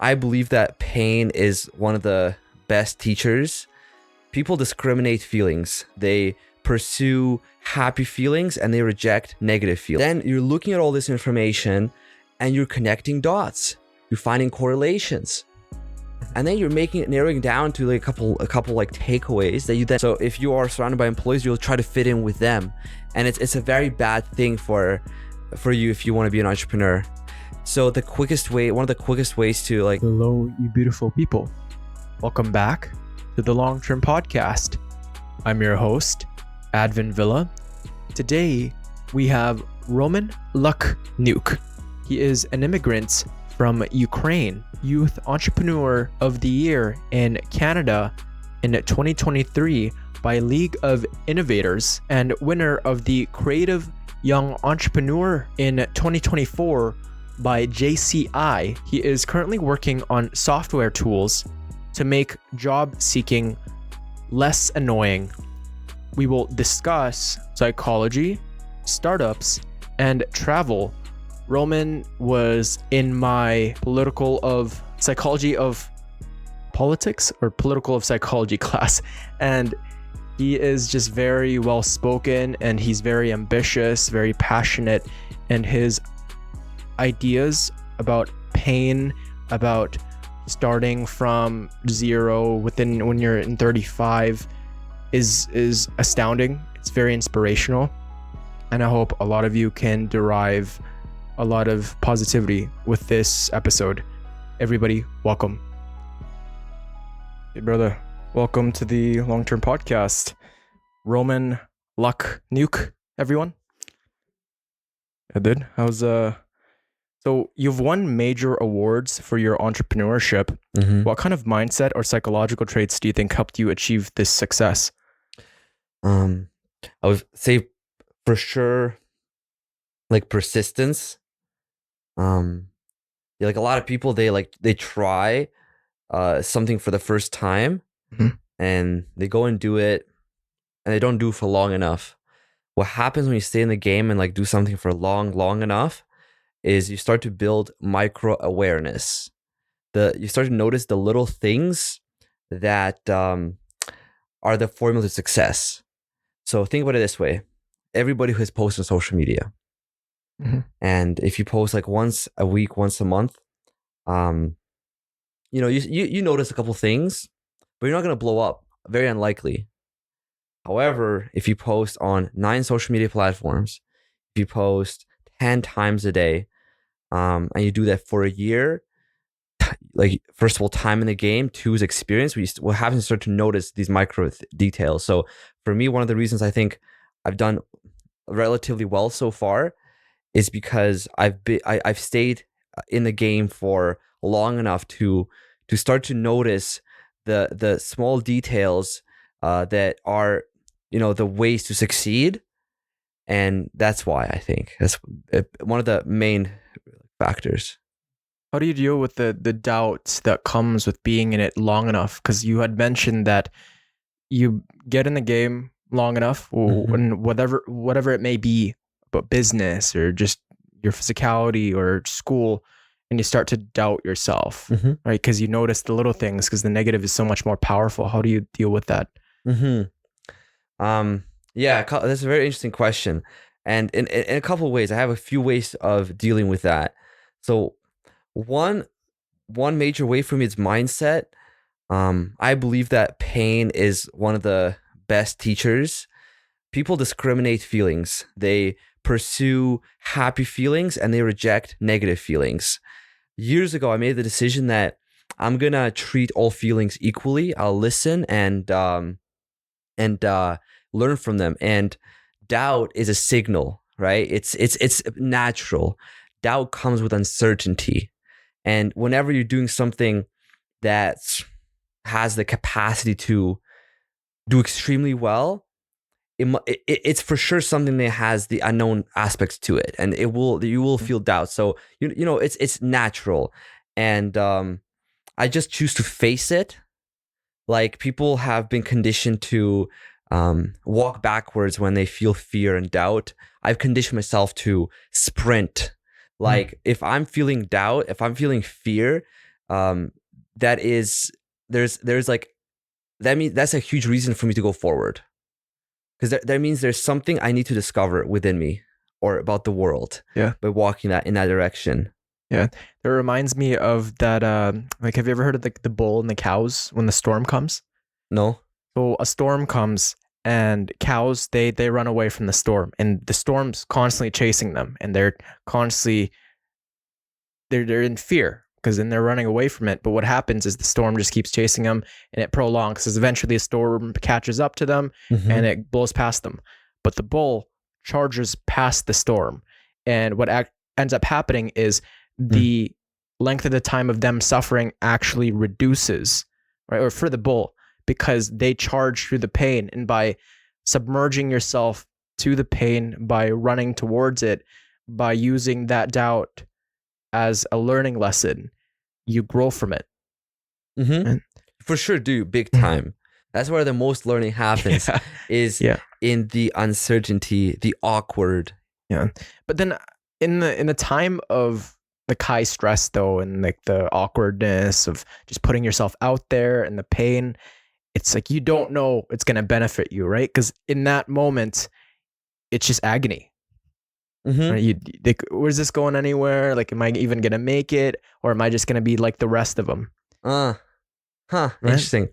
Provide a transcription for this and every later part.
I believe that pain is one of the best teachers. People discriminate feelings. They pursue happy feelings and they reject negative feelings. Then you're looking at all this information and you're connecting dots. You're finding correlations. And then you're making it, narrowing down to like a couple like takeaways that you then. So if you are surrounded by employees, you'll try to fit in with them, and it's a very bad thing for you if you want to be an entrepreneur. So one of the quickest ways to like. Hello, you beautiful people. Welcome back to the Long Term Podcast. I'm your host, Advin Villa. Today we have Roman Lakhnyuk. He is an immigrant from Ukraine, Youth Entrepreneur of the Year in Canada in 2023 by League of Innovators, and winner of the Creative Young Entrepreneur in 2024 by JCI. He is currently working on software tools to make job seeking less annoying. We will discuss psychology, startups, and travel. Roman was in my political of psychology of politics or political of psychology class, and he is just very well spoken, and he's very ambitious, very passionate, and his ideas about pain, about starting from zero when you're in 35 is astounding. It's very inspirational, and I hope a lot of you can derive a lot of positivity with this episode. Everybody, welcome. Hey brother, welcome to the Long Term Podcast. Roman Lakhnyuk, everyone. I did. How's so you've won major awards for your entrepreneurship. Mm-hmm. What kind of mindset or psychological traits do you think helped you achieve this success? I would say for sure, like persistence. Yeah, like a lot of people, they try something for the first time, mm-hmm. and they go and do it, and they don't do it for long enough. What happens when you stay in the game and like do something for long enough is you start to build micro awareness. You start to notice the little things that are the formula to success. So think about it this way: everybody who has posted on social media. Mm-hmm. And if you post like once a week, once a month, you notice a couple things, but you're not going to blow up. Very unlikely. However, if you post on 9 social media platforms, if you post 10 times a day, and you do that for a year, like first of all, time in the game, 2 is experience. We'll have to start to notice these micro details. So for me, one of the reasons I think I've done relatively well so far is because I've stayed in the game for long enough to start to notice the small details that are the ways to succeed, and that's why I think that's one of the main factors. How do you deal with the doubt that comes with being in it long enough? Because you had mentioned that you get in the game long enough, Mm-hmm. and whatever it may be, about business or just your physicality or school, and you start to doubt yourself, Mm-hmm. right? Because you notice the little things, because the negative is so much more powerful. How do you deal with that? Mm-hmm. Yeah, that's a very interesting question, and in a couple of ways, I have a few ways of dealing with that. So one major way for me is mindset. I believe that pain is one of the best teachers. People discriminate feelings. They pursue happy feelings and they reject negative feelings. Years ago, I made the decision that I'm gonna treat all feelings equally. I'll listen and learn from them. And doubt is a signal, right? It's natural. Doubt comes with uncertainty, and whenever you're doing something that has the capacity to do extremely well, it's for sure something that has the unknown aspects to it, and you will feel doubt. So it's natural, and I just choose to face it. Like, people have been conditioned to walk backwards when they feel fear and doubt. I've conditioned myself to sprint. Like, if I'm feeling doubt, if I'm feeling fear, um, that is there's like that means that's a huge reason for me to go forward, because that means there's something I need to discover within me or about the world. Yeah. By walking in that direction. Yeah, it reminds me of that. Like, have you ever heard of the bull and the cows when the storm comes? No. So a storm comes and cows they run away from the storm, and the storm's constantly chasing them, and they're constantly they're in fear because then they're running away from it. But what happens is the storm just keeps chasing them, and it prolongs because eventually a storm catches up to them and it blows past them. But the bull charges past the storm, and what ends up happening is the length of the time of them suffering actually reduces, right? Or for the bull, because they charge through the pain, and by submerging yourself to the pain, by running towards it, by using that doubt as a learning lesson, you grow from it. And for sure, big time. That's where the most learning happens, is in the uncertainty, the awkward. Yeah. But then in the time of the high stress though, and like the awkwardness of just putting yourself out there and the pain, it's like you don't know it's going to benefit you, right? Because in that moment, it's just agony. Right? Where's this going anywhere? Like, am I even going to make it? Or am I just going to be like the rest of them? Right? Interesting.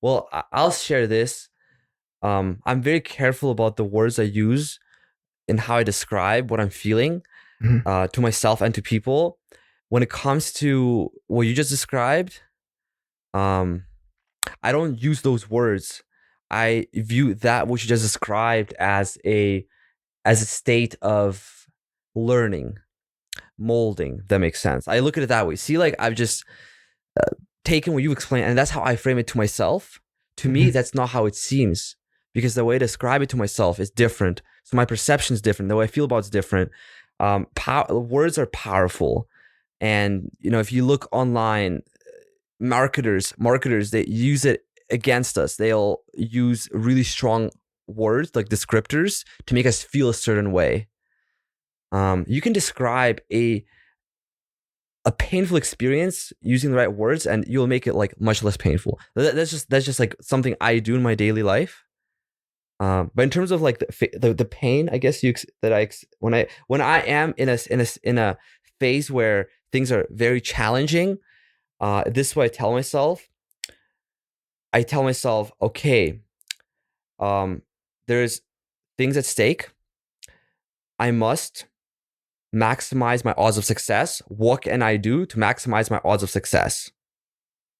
Well, I'll share this. I'm very careful about the words I use and how I describe what I'm feeling to myself and to people. When it comes to what you just described, I don't use those words. I view that which you just described as a state of learning, molding. That makes sense. I look at it that way. See, like, I've just taken what you explained, and that's how I frame it to myself. To me, that's not how it seems, because the way I describe it to myself is different. So my perception is different. The way I feel about it's different. Words are powerful. And, if you look online, marketers, they use it against us. They'll use really strong words, like descriptors, to make us feel a certain way. You can describe a painful experience using the right words, and you'll make it like much less painful. That's just like something I do in my daily life. But in terms of like the pain, I guess when I am in a phase where things are very challenging, this is what I tell myself. I tell myself, okay, there's things at stake. I must maximize my odds of success. What can I do to maximize my odds of success?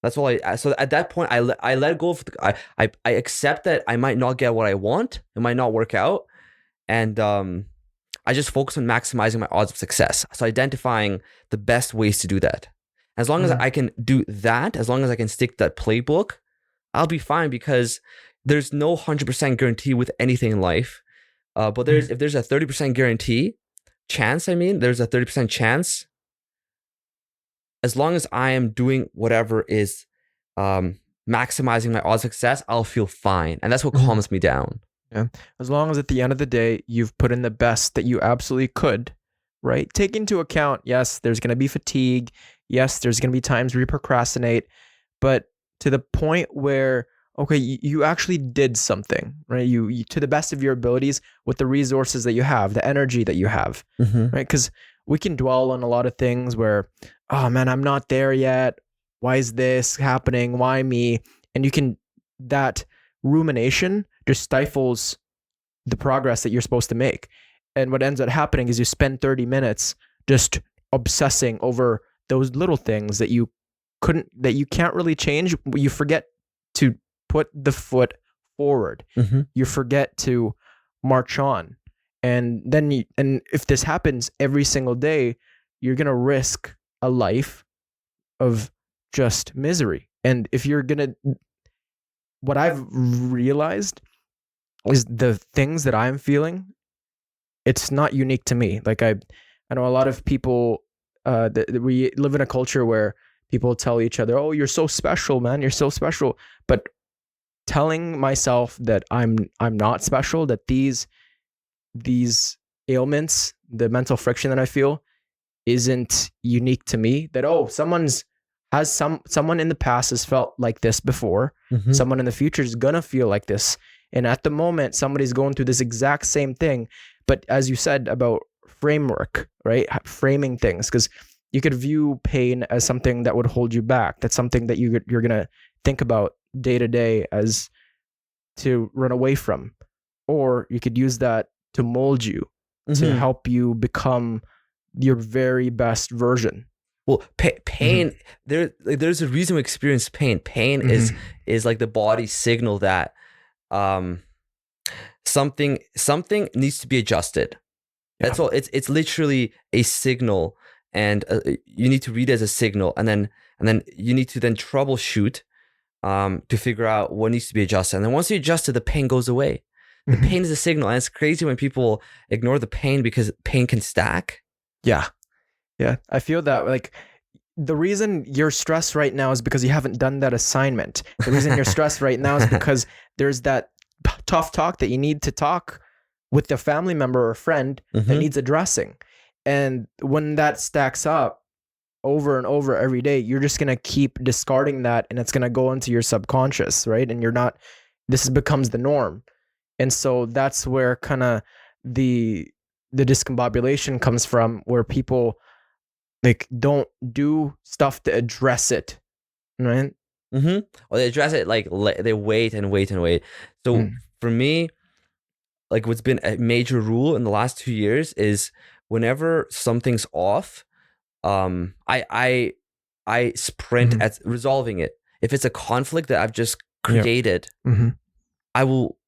That's all so at that point, I let go of, I accept that I might not get what I want. It might not work out. And I just focus on maximizing my odds of success. So identifying the best ways to do that. As long as I can do that, as long as I can stick to that playbook, I'll be fine, because there's no 100% guarantee with anything in life. But if there's a 30% chance, there's a 30% chance. As long as I am doing whatever is maximizing my odds of success, I'll feel fine. And that's what calms me down. Yeah. As long as at the end of the day, you've put in the best that you absolutely could, right? Take into account, yes, there's going to be fatigue. Yes, there's going to be times where you procrastinate, but to the point where, okay, you actually did something, right? You to the best of your abilities with the resources that you have, the energy that you have, right? Because we can dwell on a lot of things where, oh man, I'm not there yet. Why is this happening? Why me? And that rumination just stifles the progress that you're supposed to make. And what ends up happening is you spend 30 minutes just obsessing over those little things that you can't really change. You forget to put the foot forward. You forget to march on. And then if this happens every single day, you're going to risk a life of just misery. And if you're going to, what I've realized is the things that I'm feeling, it's not unique to me. Like I know a lot of people that we live in a culture where people tell each other, "Oh, you're so special, man. You're so special." But telling myself that I'm not special, that these ailments, the mental friction that I feel, isn't unique to me. That someone's someone in the past has felt like this before. Mhm. Someone in the future is gonna feel like this. And at the moment, somebody's going through this exact same thing. But as you said about framework, right? Framing things, because you could view pain as something that would hold you back. That's something that you're gonna think about day to day as to run away from, or you could use that to mold you, to Mhm. help you become your very best version. Well, pain. There's a reason we experience pain. Pain is like the body's signal that something needs to be adjusted. That's all. It's literally a signal, and you need to read it as a signal, and then you need to then troubleshoot to figure out what needs to be adjusted. And then once you adjust it, the pain goes away. The pain is a signal, and it's crazy when people ignore the pain because pain can stack. Yeah. I feel that, like, the reason you're stressed right now is because you haven't done that assignment. The reason you're stressed right now is because there's that tough talk that you need to talk with a family member or a friend that needs addressing. And when that stacks up over and over every day, you're just going to keep discarding that, and it's going to go into your subconscious, right? And this becomes the norm. And so that's where kind of the discombobulation comes from, where people like don't do stuff to address it, right? Or they address it like they wait and wait and wait. So for me, like what's been a major rule in the last 2 years is whenever something's off, I sprint at resolving it. If it's a conflict that I've just created, I will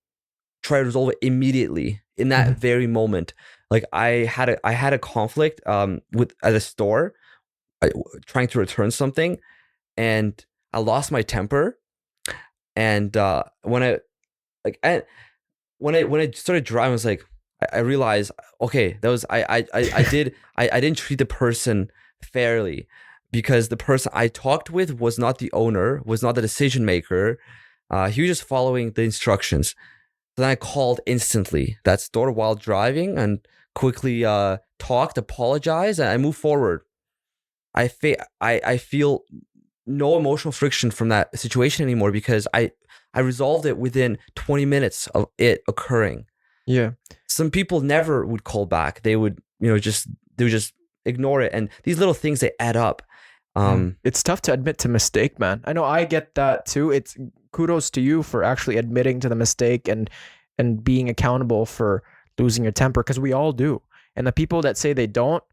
try to resolve it immediately in that very moment. Like I had a conflict at a store, trying to return something, and I lost my temper. And when I started driving, I was like, I realized, okay, that was I didn't treat the person fairly, because the person I talked with was not the owner, was not the decision maker. He was just following the instructions. Then I called instantly that store while driving and quickly talked, apologized, and I moved forward. I feel no emotional friction from that situation anymore because I resolved it within 20 minutes of it occurring. Yeah. Some people never would call back. They would, they would just ignore it. And these little things, they add up. It's tough to admit to mistake, man. I know I get that too. It's kudos to you for actually admitting to the mistake and being accountable for losing your temper, because we all do. And the people that say they don't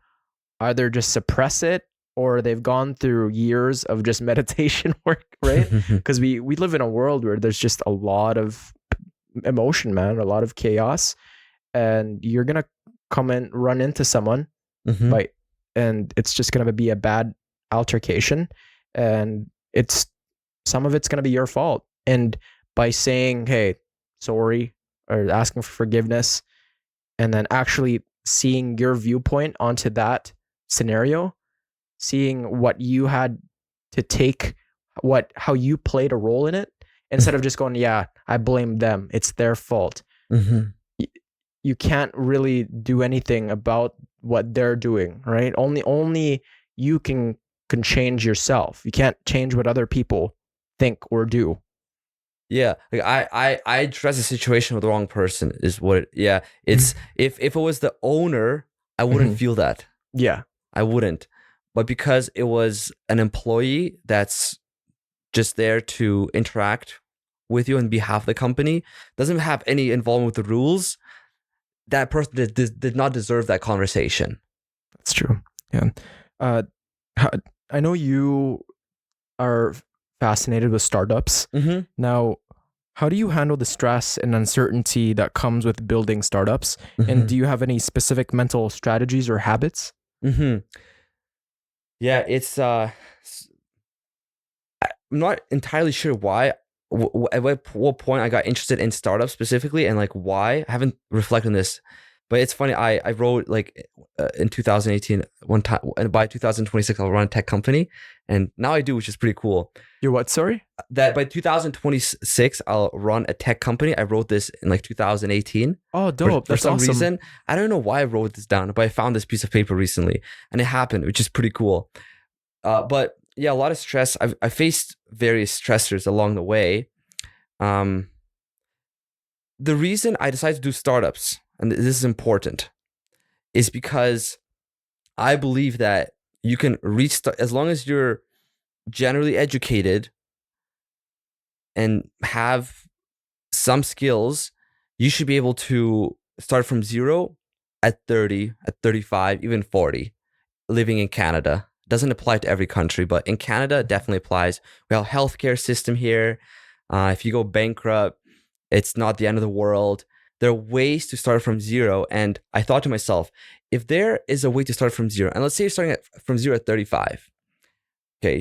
either just suppress it, or they've gone through years of just meditation work, right? Because we live in a world where there's just a lot of emotion, man, a lot of chaos, and you're gonna come and run into someone, right? And it's just gonna be a bad altercation, and some of it's gonna be your fault. And by saying, hey, sorry, or asking for forgiveness, and then actually seeing your viewpoint onto that scenario, seeing what you had to take, how you played a role in it, instead of just going, yeah, I blame them, it's their fault. You can't really do anything about what they're doing, right? Only you can change yourself. You can't change what other people think or do. Yeah, like I addressed the situation with the wrong person is what it's if it was the owner, I wouldn't feel that. Yeah. I wouldn't. But because it was an employee that's just there to interact with you on behalf of the company, doesn't have any involvement with the rules, that person did not deserve that conversation. That's true. Yeah. I know you are fascinated with startups. Now, how do you handle the stress and uncertainty that comes with building startups? And do you have any specific mental strategies or habits? Yeah, it's I'm not entirely sure why. At what point I got interested in startups specifically, and like why. I haven't reflected on this, but it's funny. I wrote like in 2018 one time, and by 2026 I'll run a tech company, and now I do, which is pretty cool. You're what? Sorry? That by 2026 I'll run a tech company. I wrote this in like 2018. Oh, dope! For some awesome. reason, I don't know why I wrote this down, but I found this piece of paper recently, and it happened, which is pretty cool. But yeah, a lot of stress. I faced various stressors along the way. Um, the reason I decided to do startups, and this is important, is because I believe that you can reach as long as you're generally educated and have some skills, you should be able to start from zero at 30, at 35, even 40, living in Canada. Doesn't apply to every country, but in Canada, it definitely applies. We have a healthcare system here. If you go bankrupt, it's not the end of the world. There are ways to start from zero. And I thought to myself, if there is a way to start from zero, and let's say you're starting from zero at 35, okay,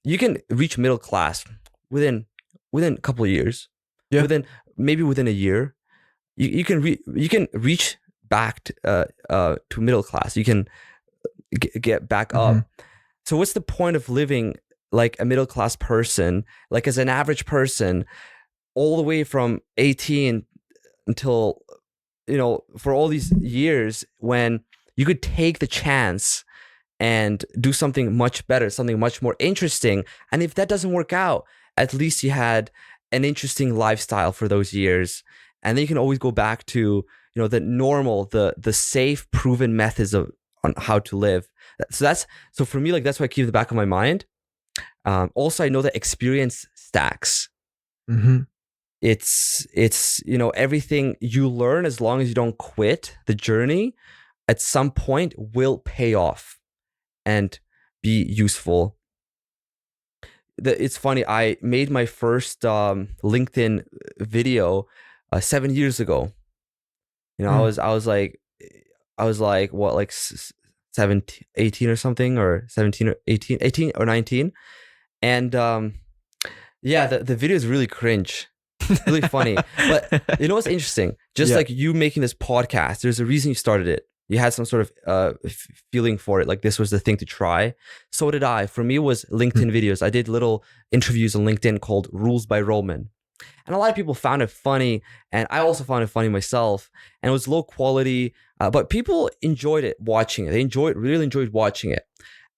you can reach middle class within a couple of years. Yeah. Within a year, you can reach back to middle class. You can get back up. So what's the point of living like a middle class person, like as an average person, all the way from 18 until, for all these years, when you could take the chance and do something much better, something much more interesting. And if that doesn't work out, at least you had an interesting lifestyle for those years. And then you can always go back to, the normal, the safe, proven methods on how to live. So for me, like, that's what I keep in the back of my mind. Also, I know that experience stacks. It's everything you learn, as long as you don't quit the journey, at some point will pay off and be useful. It's funny, I made my first LinkedIn video 7 years ago. I was like what, like 17, 18 or something, or 17 or 18 or 19. And yeah, the video is really cringe. Really funny. But you know what's interesting? Just like you making this podcast, there's a reason you started it. You had some sort of feeling for it, like this was the thing to try. So did I. For me, it was LinkedIn videos. I did little interviews on LinkedIn called Rules by Roman. And a lot of people found it funny, and I also found it funny myself. And it was low quality, but people enjoyed it, watching it. They really enjoyed watching it.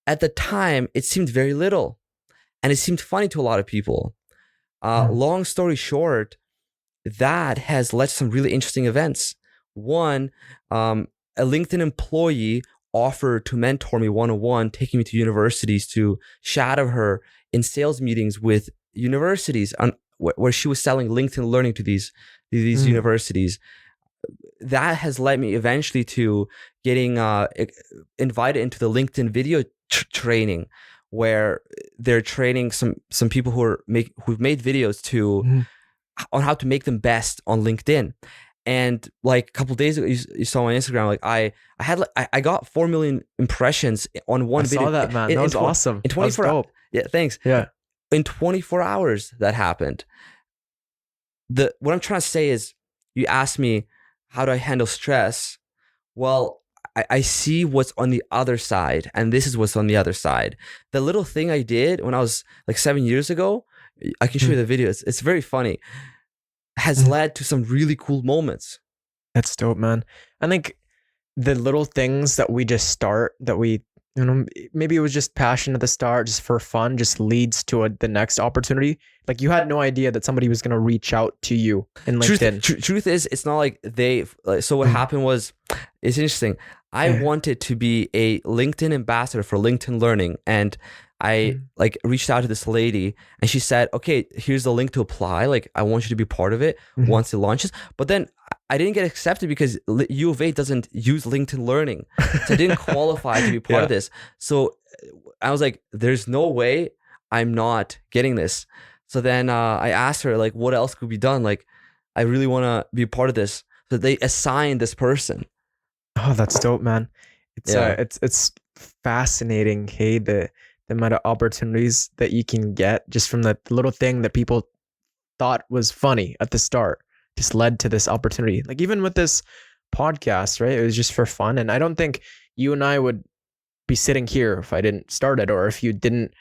At the time, it seemed very little, and it seemed funny to a lot of people. Long story short, that has led to some really interesting events. One, a LinkedIn employee offered to mentor me one-on-one, taking me to universities to shadow her in sales meetings with universities where she was selling LinkedIn Learning to these universities. That has led me eventually to getting invited into the LinkedIn video training, where they're training some people who've made videos on how to make them best on LinkedIn. And like a couple of days ago, you saw on Instagram, like I got 4 million impressions on one video. I saw that, man. That was awesome. In 24 hours. Yeah, thanks. Yeah. In 24 hours that happened. What I'm trying to say is, you asked me, how do I handle stress? Well, I see what's on the other side, and this is what's on the other side. The little thing I did when I was like 7 years ago, I can show you the video. It's very funny. Has led to some really cool moments. That's dope, man. I think the little things that we just start, that we, maybe it was just passion at the start, just for fun, just leads to the next opportunity. Like, you had no idea that somebody was going to reach out to you in LinkedIn. Truth is, it's not like so what happened was, it's interesting. I wanted to be a LinkedIn ambassador for LinkedIn Learning, and I reached out to this lady, and she said, okay, here's the link to apply. Like, I want you to be part of it once it launches. But then I didn't get accepted because U of A doesn't use LinkedIn Learning. So I didn't qualify to be part of this. So I was like, there's no way I'm not getting this. So then I asked her, like, what else could be done? Like, I really want to be part of this. So they assigned this person. Oh, that's dope, man. It's fascinating, hey, the amount of opportunities that you can get just from the little thing that people thought was funny at the start, just led to this opportunity. Like, even with this podcast, right? It was just for fun. And I don't think you and I would be sitting here if I didn't start it, or if you didn't,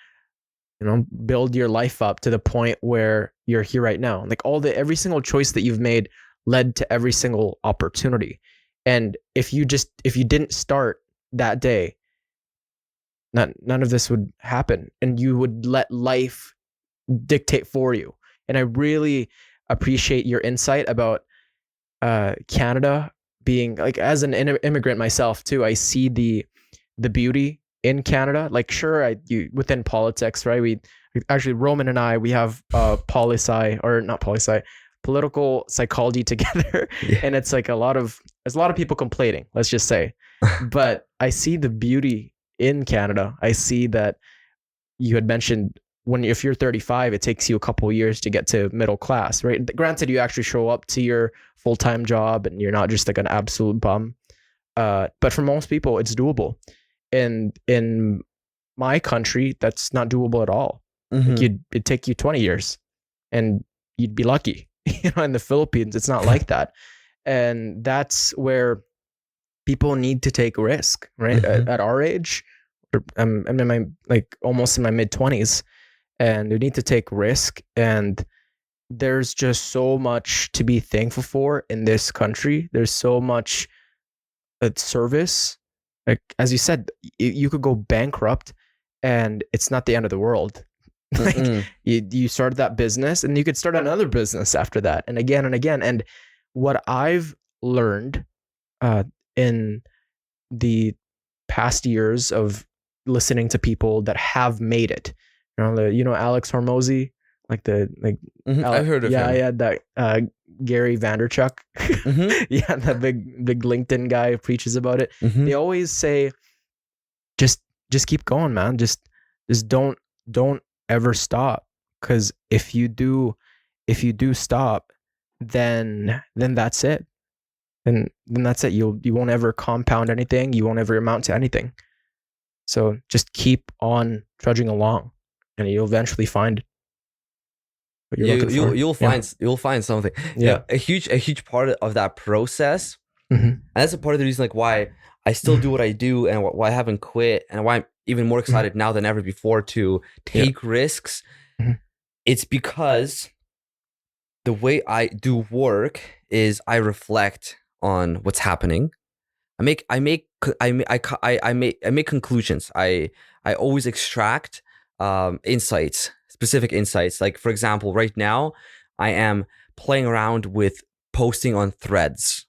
build your life up to the point where you're here right now. Like, every single choice that you've made led to every single opportunity. And if you didn't start that day, none of this would happen, and you would let life dictate for you. And I really appreciate your insight about Canada being like, as an immigrant myself too, I see the beauty in Canada. Like, sure, within politics, right? We actually, Roman and I, we have political psychology together, Yeah. and it's like there's a lot of people complaining, let's just say, but I see the beauty in Canada. I see that you had mentioned if you're 35, it takes you a couple of years to get to middle class, right? Granted, you actually show up to your full-time job and you're not just like an absolute bum. But for most people, it's doable. And in my country, that's not doable at all. Mm-hmm. Like it'd take you 20 years and you'd be lucky. In the Philippines, it's not like that. And that's where people need to take risk, right? Mm-hmm. At our age, I'm in my, like, almost in my mid-20s, and you need to take risk. And there's just so much to be thankful for in this country. There's so much service. Like, as you said, you could go bankrupt and it's not the end of the world. Like, you started that business and you could start another business after that, and again and again. And what I've learned in the past years of listening to people that have made it, Alex Hormozy, I've heard of him. Yeah, that Gary Vaynerchuk, Mm-hmm. yeah, that big LinkedIn guy who preaches about it. Mm-hmm. They always say, just keep going, man. Just don't ever stop, because if you do stop, then that's it. Then that's it. You won't ever compound anything. You won't ever amount to anything. So just keep on trudging along, and you'll eventually find what you're looking for. You'll find something. Yeah. A huge part of that process, Mm-hmm. and that's a part of the reason like why I still do what I do, and why I haven't quit, and why I'm even more excited now than ever before to take risks. Mm-hmm. It's because the way I do work is I reflect on what's happening. I make conclusions. I always extract insights, specific insights. Like, for example, right now I am playing around with posting on Threads,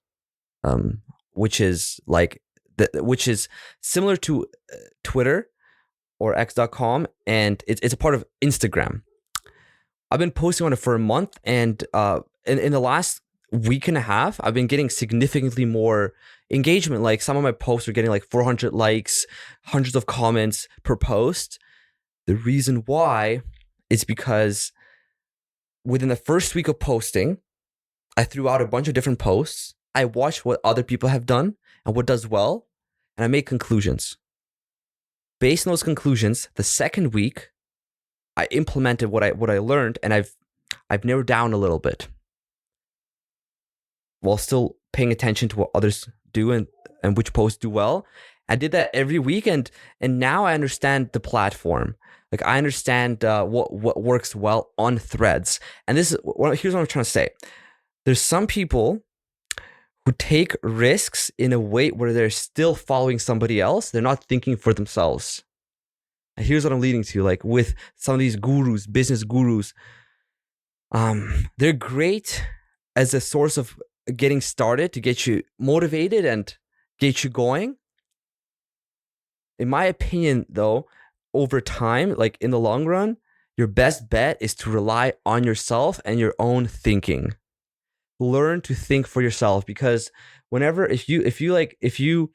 which is similar to Twitter or X.com, and it's a part of Instagram. I've been posting on it for a month, and in the last week and a half, I've been getting significantly more engagement. Like, some of my posts are getting like 400 likes, hundreds of comments per post. The reason why is because within the first week of posting, I threw out a bunch of different posts. I watched what other people have done and what does well, and I made conclusions. Based on those conclusions, the second week, I implemented what I learned, and I've narrowed down a little bit, while still paying attention to what others do and which posts do well. I did that every week, and now I understand the platform. Like, I understand what works well on Threads. And here's what I'm trying to say. There's some people who take risks in a way where they're still following somebody else. They're not thinking for themselves. And here's what I'm leading to. Like, with some of these gurus, business gurus, they're great as a source of getting started, to get you motivated and get you going. In my opinion, though, over time, like in the long run, your best bet is to rely on yourself and your own thinking. Learn to think for yourself, because if you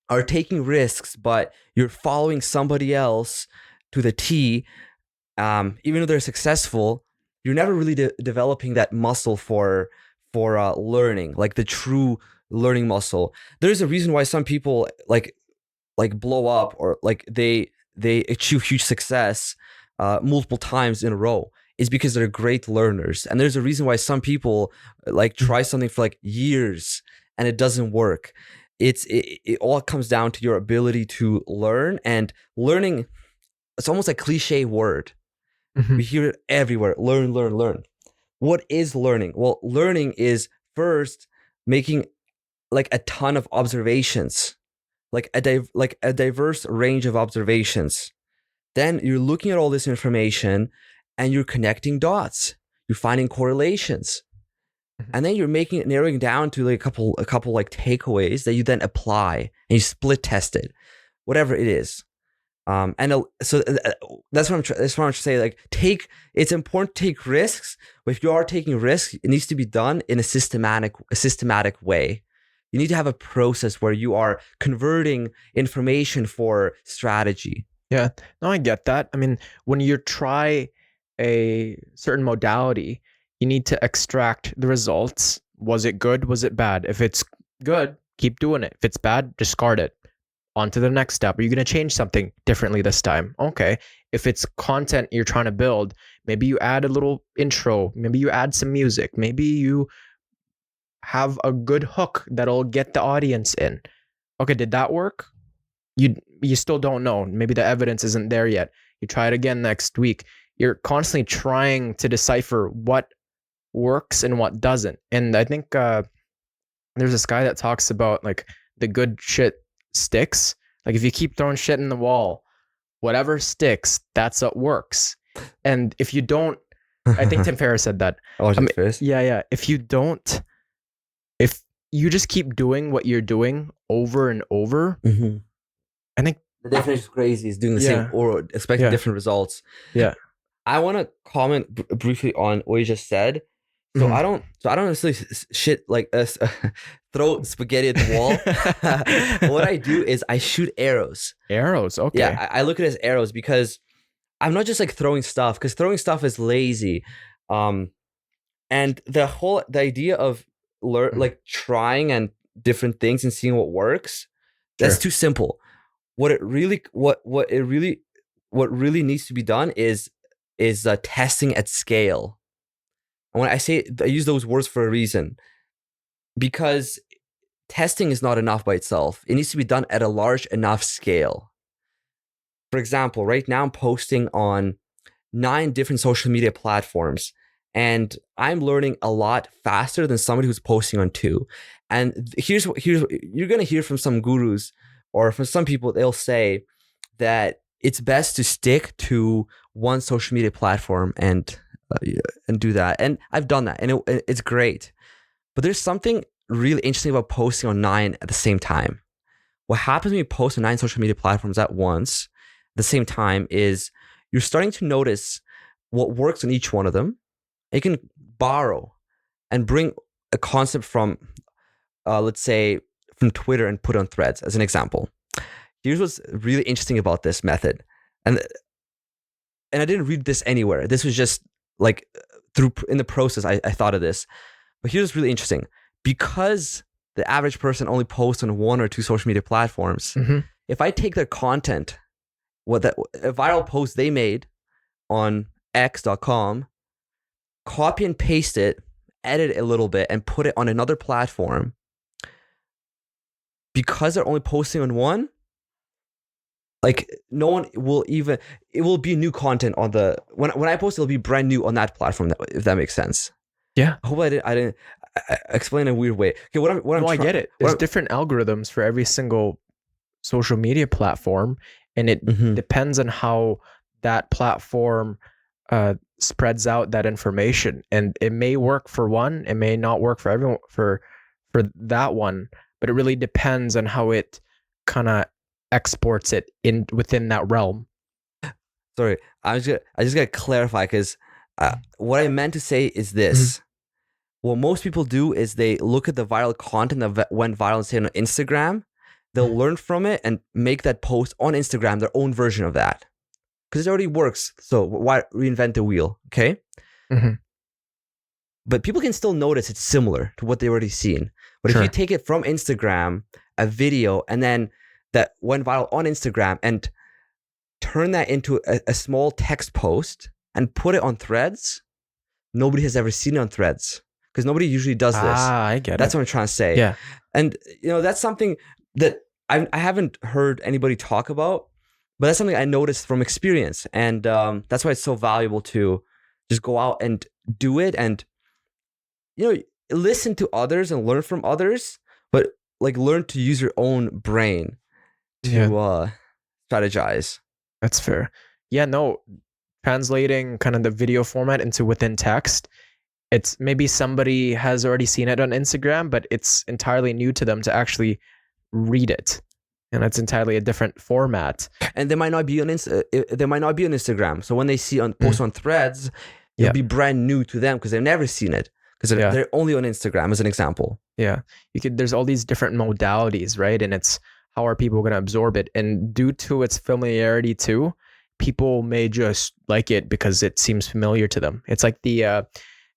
are taking risks, but you're following somebody else to the T, even though they're successful, you're never really developing that muscle for learning, like the true learning muscle. There's a reason why some people like blow up, or like they achieve huge success multiple times in a row, is because they're great learners. And there's a reason why some people like try something for like years and it doesn't work. It all comes down to your ability to learn. And learning, it's almost a cliche word. Mm-hmm. We hear it everywhere. Learn. What is learning? Well, learning is first making like a ton of observations. like a diverse range of observations. Then you're looking at all this information and you're connecting dots. You're finding correlations. And then you're narrowing down to like a couple like takeaways that you then apply and you split test it, whatever it is. So that's what I'm trying to say. Like, it's important to take risks, but if you are taking risks, it needs to be done in a systematic way. You need to have a process where you are converting information for strategy. Yeah, no, I get that. I mean, when you try a certain modality, you need to extract the results. Was it good? Was it bad? If it's good, keep doing it. If it's bad, discard it. On to the next step. Are you going to change something differently this time? Okay. If it's content you're trying to build, maybe you add a little intro. Maybe you add some music. Maybe you have a good hook that'll get the audience in. Okay, did that work? You still don't know. Maybe the evidence isn't there yet. You try it again next week. You're constantly trying to decipher what works and what doesn't. And I think there's this guy that talks about like the good shit sticks. Like, if you keep throwing shit in the wall, whatever sticks, that's what works. And if you don't, I think Tim Ferriss said that. Tim Ferriss? Yeah. If you just keep doing what you're doing over and over, I think the definition is crazy. Is doing the same or expecting different results. Yeah. I want to comment briefly on what you just said. So I don't necessarily shit like throw spaghetti at the wall. What I do is I shoot arrows. Arrows, okay. Yeah, I look at it as arrows because I'm not just like throwing stuff, because throwing stuff is lazy. And the idea of like trying and different things and seeing what works, that's too simple. What really needs to be done is testing at scale. And when I use those words for a reason, because testing is not enough by itself. It needs to be done at a large enough scale. For example, right now I'm posting on 9 different social media platforms, and I'm learning a lot faster than somebody who's posting on 2. And here's you're gonna hear from some gurus or from some people. They'll say that it's best to stick to one social media platform and do that. And I've done that, and it's great. But there's something really interesting about posting on 9 at the same time. What happens when you post on 9 social media platforms at once, at the same time, is you're starting to notice what works on each one of them. You can borrow and bring a concept from, let's say, from Twitter and put on Threads as an example. Here's what's really interesting about this method. And I didn't read this anywhere. This was just like in the process, I thought of this. But here's what's really interesting. Because the average person only posts on 1 or 2 social media platforms, if I take their content, a viral post they made on x.com, copy and paste it, edit it a little bit, and put it on another platform, because they're only posting on 1, like no one will even, it will be new content on the, when I post, it'll be brand new on that platform, if that makes sense. Yeah. I hope I didn't explain in a weird way. Okay, I get it. There's different algorithms for every single social media platform, and it depends on how that platform spreads out that information. And it may work for one, it may not work for everyone, for that one, but it really depends on how it kind of exports it in within that realm. Sorry, I just gotta clarify, because what I meant to say is this. What most people do is they look at the viral content that went viral, say, on Instagram. They'll learn from it and make that post on Instagram, their own version of that, because it already works. So why reinvent the wheel? Okay. But people can still notice it's similar to what they already seen. But if you take it from Instagram, a video, and then that went viral on Instagram, and turn that into a small text post and put it on Threads, nobody has ever seen it on Threads, because nobody usually does this. I get it. That's what I'm trying to say. Yeah. And that's something that I haven't heard anybody talk about, but that's something I noticed from experience. And that's why it's so valuable to just go out and do it, and listen to others and learn from others, but like learn to use your own brain. Yeah. to strategize. That's fair. Yeah, no, translating kind of the video format into within text, it's maybe somebody has already seen it on Instagram, but it's entirely new to them to actually read it. And it's entirely a different format. And they might not be on they might not be on Instagram. So when they see on post on Threads, it'll be brand new to them because they've never seen it, because they're only on Instagram, as an example. Yeah, there's all these different modalities, right? And it's how are people going to absorb it? And due to its familiarity too, people may just like it because it seems familiar to them. It's like the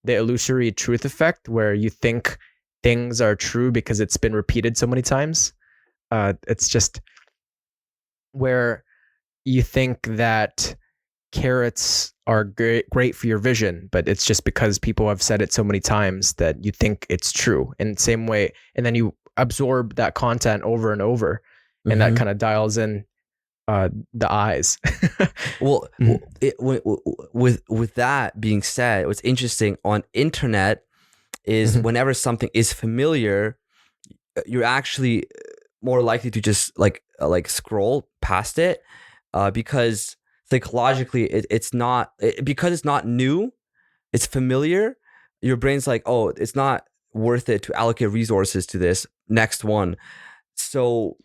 illusory truth effect, where you think things are true because it's been repeated so many times. It's just where you think that carrots are great for your vision, but it's just because people have said it so many times that you think it's true. In the same way, and then you absorb that content over and over, and that kind of dials in the eyes. Well, with that being said, what's interesting on internet is whenever something is familiar, you're actually more likely to just like scroll past it, because psychologically it's not because it's not new, it's familiar. Your brain's like, oh, it's not worth it to allocate resources to this next one. So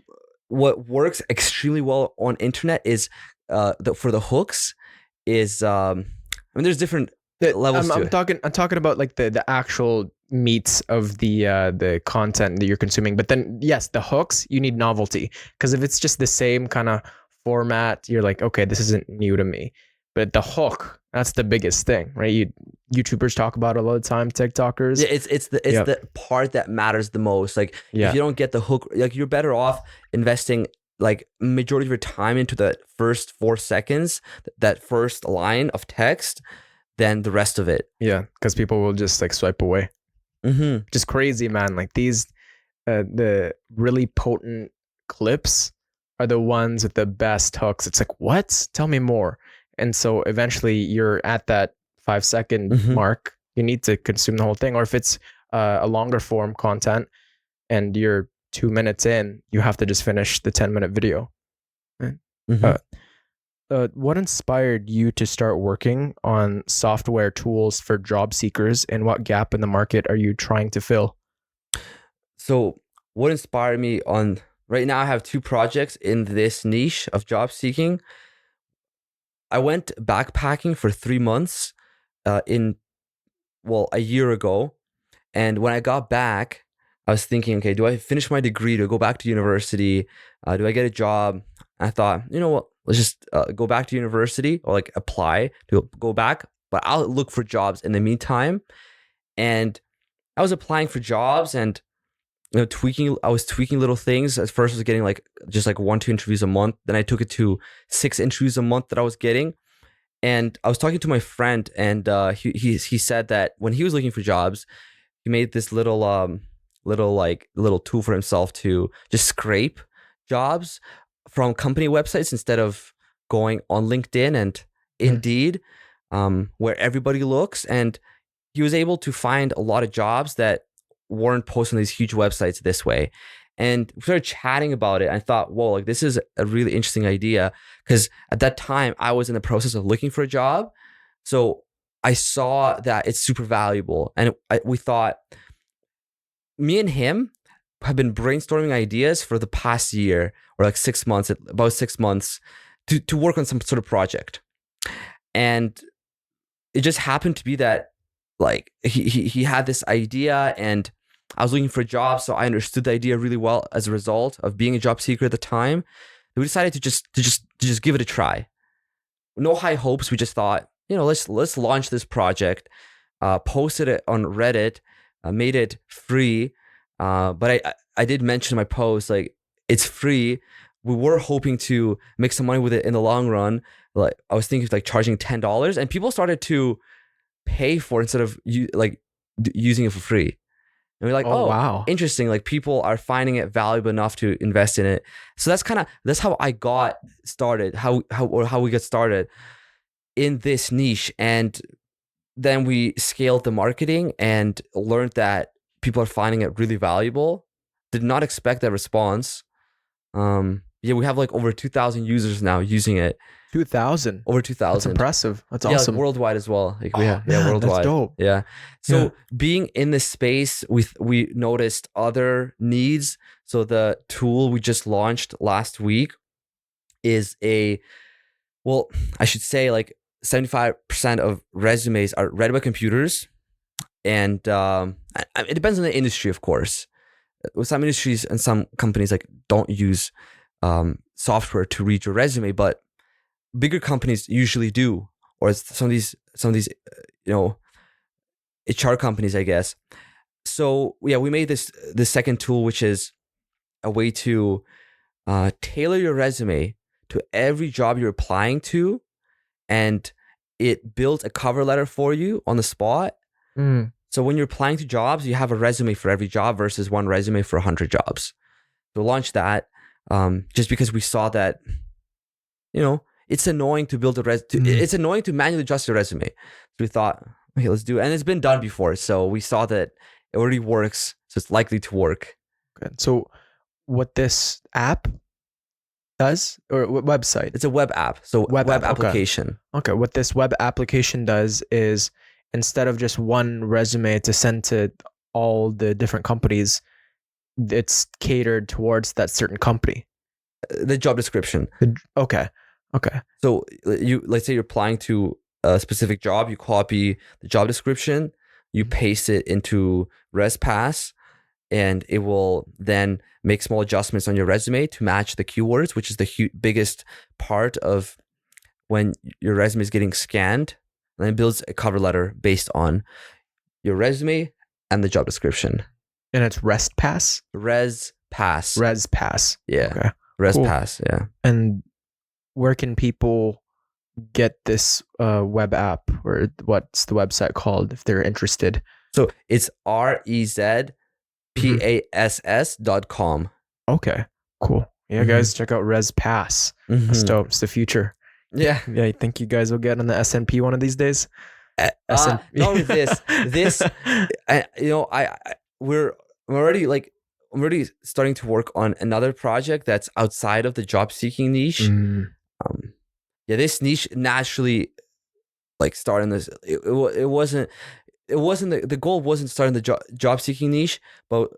what works extremely well on internet is for the hooks is I mean, there's different levels to it. I'm talking about like the actual meats of the content that you're consuming. But then yes, the hooks, you need novelty, because if it's just the same kind of format, you're like, okay, this isn't new to me. But the hook, that's the biggest thing, right? YouTubers talk about it all the time, TikTokers. Yeah, it's the part that matters the most. Like if you don't get the hook, like you're better off investing like majority of your time into the first 4 seconds, that first line of text, than the rest of it. Yeah, because people will just like swipe away. Just crazy, man. Like these, the really potent clips are the ones with the best hooks. It's like, what? Tell me more. And so eventually you're at that 5-second mark. You need to consume the whole thing. Or if it's a longer form content and you're 2 minutes in, you have to just finish the 10-minute video. Right? What inspired you to start working on software tools for job seekers, and what gap in the market are you trying to fill? So what inspired me on, right now I have 2 projects in this niche of job seeking. I went backpacking for 3 months a year ago. And when I got back, I was thinking, okay, do I finish my degree? Do I go back to university? Do I get a job? I thought, you know what, let's just go back to university, or like apply to go back, but I'll look for jobs in the meantime. And I was applying for jobs and, you know, I was tweaking little things. At first I was getting like just like 1-2 interviews a month. Then I took it to 6 interviews a month that I was getting. And I was talking to my friend, and he said that when he was looking for jobs, he made this little tool for himself to just scrape jobs from company websites instead of going on LinkedIn and Indeed, where everybody looks. And he was able to find a lot of jobs that weren't posted on these huge websites this way. And we started chatting about it. I thought, whoa, like this is a really interesting idea, because at that time I was in the process of looking for a job. So I saw that it's super valuable. And we thought, me and him have been brainstorming ideas for the past year, or like 6 months, about 6 months, to work on some sort of project. And it just happened to be that like he had this idea, and I was looking for a job, so I understood the idea really well as a result of being a job seeker at the time. We decided to just give it a try. No high hopes. We just thought, you know, let's launch this project. Posted it on Reddit, made it free. But I did mention in my post, like, it's free. We were hoping to make some money with it in the long run. Like I was thinking of like charging $10, and people started to pay for it instead of using it for free. And we're like, oh wow, interesting. Like people are finding it valuable enough to invest in it. So that's how I got started, how we got started in this niche. And then we scaled the marketing and learned that people are finding it really valuable. Did not expect that response. Yeah, we have like over 2,000 users now using it. 2,000. Over That's 2,000. impressive. That's Yeah, like awesome. worldwide as well. Like we Oh, have, yeah, man, worldwide. that's dope. Yeah. So Yeah. being in this space, we noticed other needs. So the tool we just launched last week is I should say like 75% of resumes are read by computers, and it depends on the industry, of course. With some industries and some companies like don't use software to read your resume, but bigger companies usually do, or some of these HR companies, I guess. So yeah, we made this second tool, which is a way to tailor your resume to every job you're applying to, and it builds a cover letter for you on the spot. So when you're applying to jobs, you have a resume for every job versus one resume for 100 jobs. So launch that just because we saw that, it's annoying to build it's annoying to manually adjust your resume. So we thought, okay, let's do it. And it's been done before. So we saw that it already works. So it's likely to work. Good. So what this app does, or what website? It's a web app. So web app, application. Okay. What this web application does is, instead of just one resume to send to all the different companies, it's catered towards that certain company. The job description. Okay. So let's say you're applying to a specific job, you copy the job description, you paste it into ResPass, and it will then make small adjustments on your resume to match the keywords, which is the biggest part of when your resume is getting scanned. And it builds a cover letter based on your resume and the job description. And it's ResPass? ResPass. Yeah. Okay. ResPass, cool. Yeah. And where can people get this web app, or what's the website called if they're interested? So it's ResPass.com. Okay, cool. Yeah, guys, check out ResPass. That's dope. It's the future. Yeah. Yeah, I think you guys will get on the S&P one of these days. Not only this, we're already I'm already starting to work on another project that's outside of the job seeking niche. This niche naturally starting this. It wasn't the goal wasn't starting the job seeking niche, but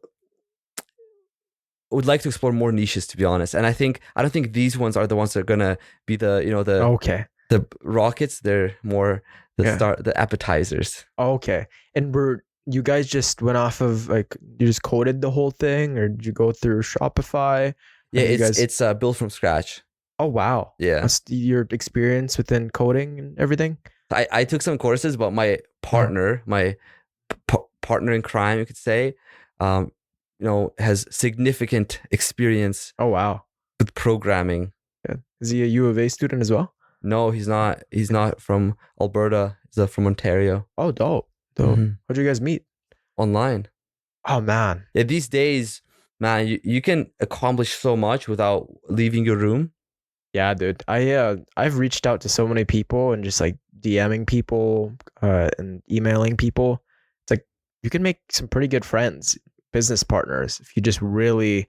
would like to explore more niches, to be honest. And I don't think these ones are the ones that are gonna be the rockets. They're more the appetizers. Okay. And you guys just went off of you just coded the whole thing, or did you go through Shopify? Yeah, it's built from scratch. Oh wow. Yeah. That's your experience within coding and everything? I took some courses, but my partner, partner in crime, you could say, has significant experience. Oh wow. With programming. Yeah. Is he a U of A student as well? No, he's not. He's not from Alberta. He's from Ontario. Oh, dope. How'd you guys meet? Online. Oh man. Yeah, these days, man, you can accomplish so much without leaving your room. Yeah, dude. I've reached out to so many people and just DMing people and emailing people. It's you can make some pretty good friends, business partners, if you just really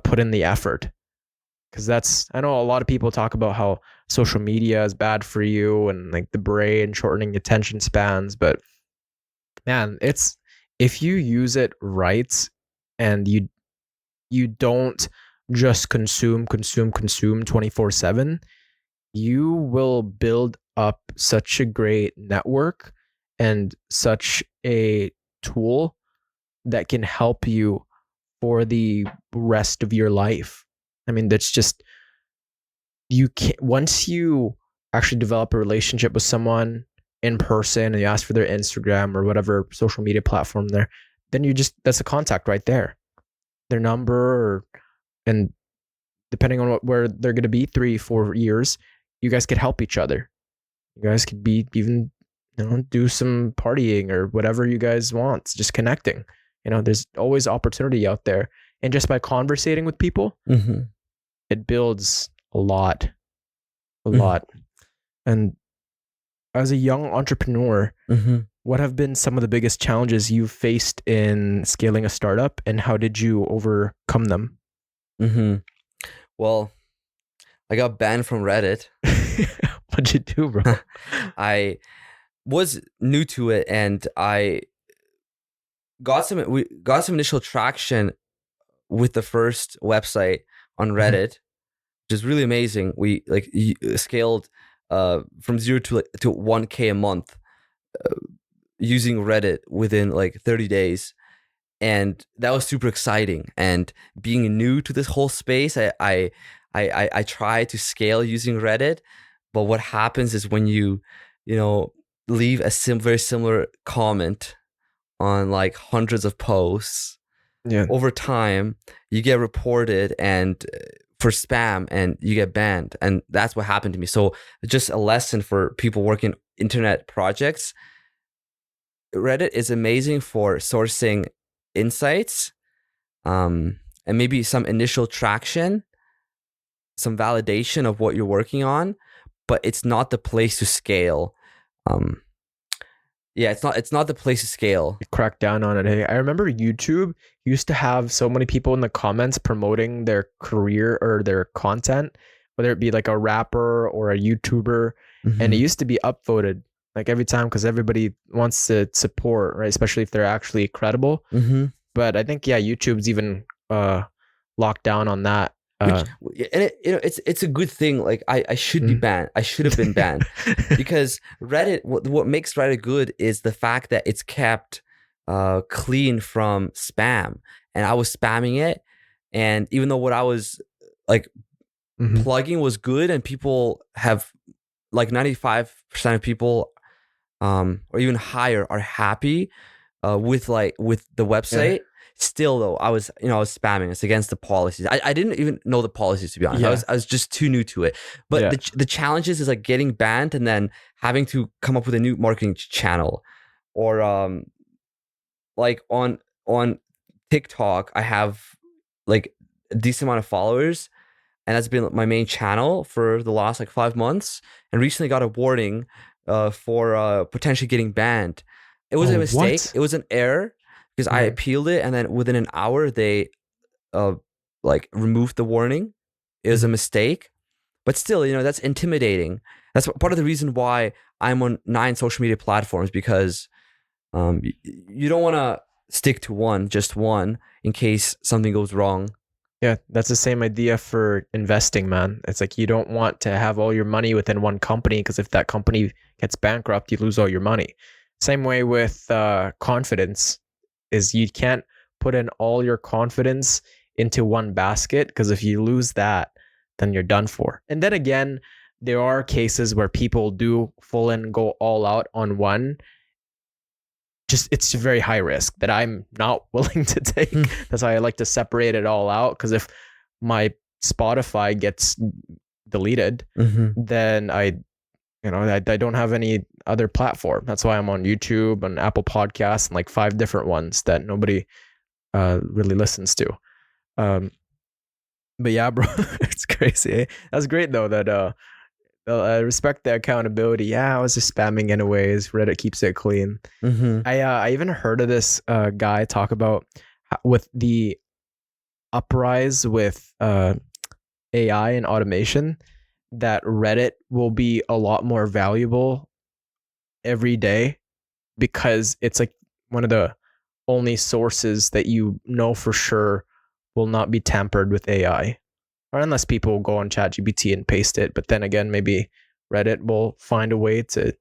put in the effort. Because I know a lot of people talk about how social media is bad for you and the brain, shortening attention spans, but man, if you use it right and you don't just consume 24/7, you will build up such a great network and such a tool that can help you for the rest of your life. I mean, that's just, you can't, once you actually develop a relationship with someone in person and you ask for their Instagram or whatever social media platform there, then that's a contact right there. Their number, and depending on where they're going to be 3-4 years, you guys could help each other. You guys could be even, do some partying or whatever you guys want, just connecting. There's always opportunity out there. And just by conversating with people, it builds a lot. And as a young entrepreneur, what have been some of the biggest challenges you've faced in scaling a startup, and how did you overcome them? Well, I got banned from Reddit. What'd you do, bro? I was new to it, and I we got some initial traction with the first website on Reddit, which is really amazing. We like scaled from 0 to 1K a month using Reddit within like 30 days. And that was super exciting. And being new to this whole space, I try to scale using Reddit. But what happens is when you leave a very similar comment on like hundreds of posts, Yeah. over time you get reported and for spam, and you get banned. And that's what happened to me. So just a lesson for people working internet projects. Reddit is amazing for sourcing insights, and maybe some initial traction, some validation of what you're working on, but it's not the place to scale. It's not the place to scale. Crack down on it. Hey, I remember YouTube used to have so many people in the comments promoting their career or their content, whether it be like a rapper or a YouTuber, and it used to be upvoted like every time because everybody wants to support, right? Especially if they're actually credible. But I think YouTube's even locked down on that. And it's a good thing. Like I should be banned. I should have been banned because Reddit. What makes Reddit good is the fact that it's kept clean from spam. And I was spamming it, and even though what I was like plugging was good, and people have like 95% of people, or even higher, are happy with the website. Still though, I was spamming. It's against the policies. I didn't even know the policies, to be honest. I was just too new to it. But the challenges is like getting banned and then having to come up with a new marketing channel. Or like on TikTok, I have like a decent amount of followers, and that's been my main channel for the last like 5 months. And recently got a warning for potentially getting banned. It was a mistake. What? It was an error. Because I appealed it, and then within an hour they like removed the warning. It was a mistake, but still, that's intimidating. That's part of the reason why I'm on 9 social media platforms, because you don't want to stick to just one in case something goes wrong. Yeah, that's the same idea for investing, man. It's like you don't want to have all your money within one company, because if that company gets bankrupt, you lose all your money. Same way with confidence. Is you can't put in all your confidence into one basket, because if you lose that, then you're done for. And then again, there are cases where people do full in go all out on one. Just it's very high risk that I'm not willing to take. That's why I like to separate it all out, because if my Spotify gets deleted, then I don't have any other platform. That's why I'm on YouTube and Apple Podcasts and like 5 different ones that nobody really listens to. But yeah, bro, it's crazy. Eh? That's great though that I respect the accountability. Yeah, I was just spamming anyways. Reddit keeps it clean. I even heard of this guy talk about with the uprise with AI and automation, that Reddit will be a lot more valuable every day, because it's like one of the only sources that for sure will not be tampered with AI, or unless people go on ChatGPT and paste it. But then again, maybe Reddit will find a way to.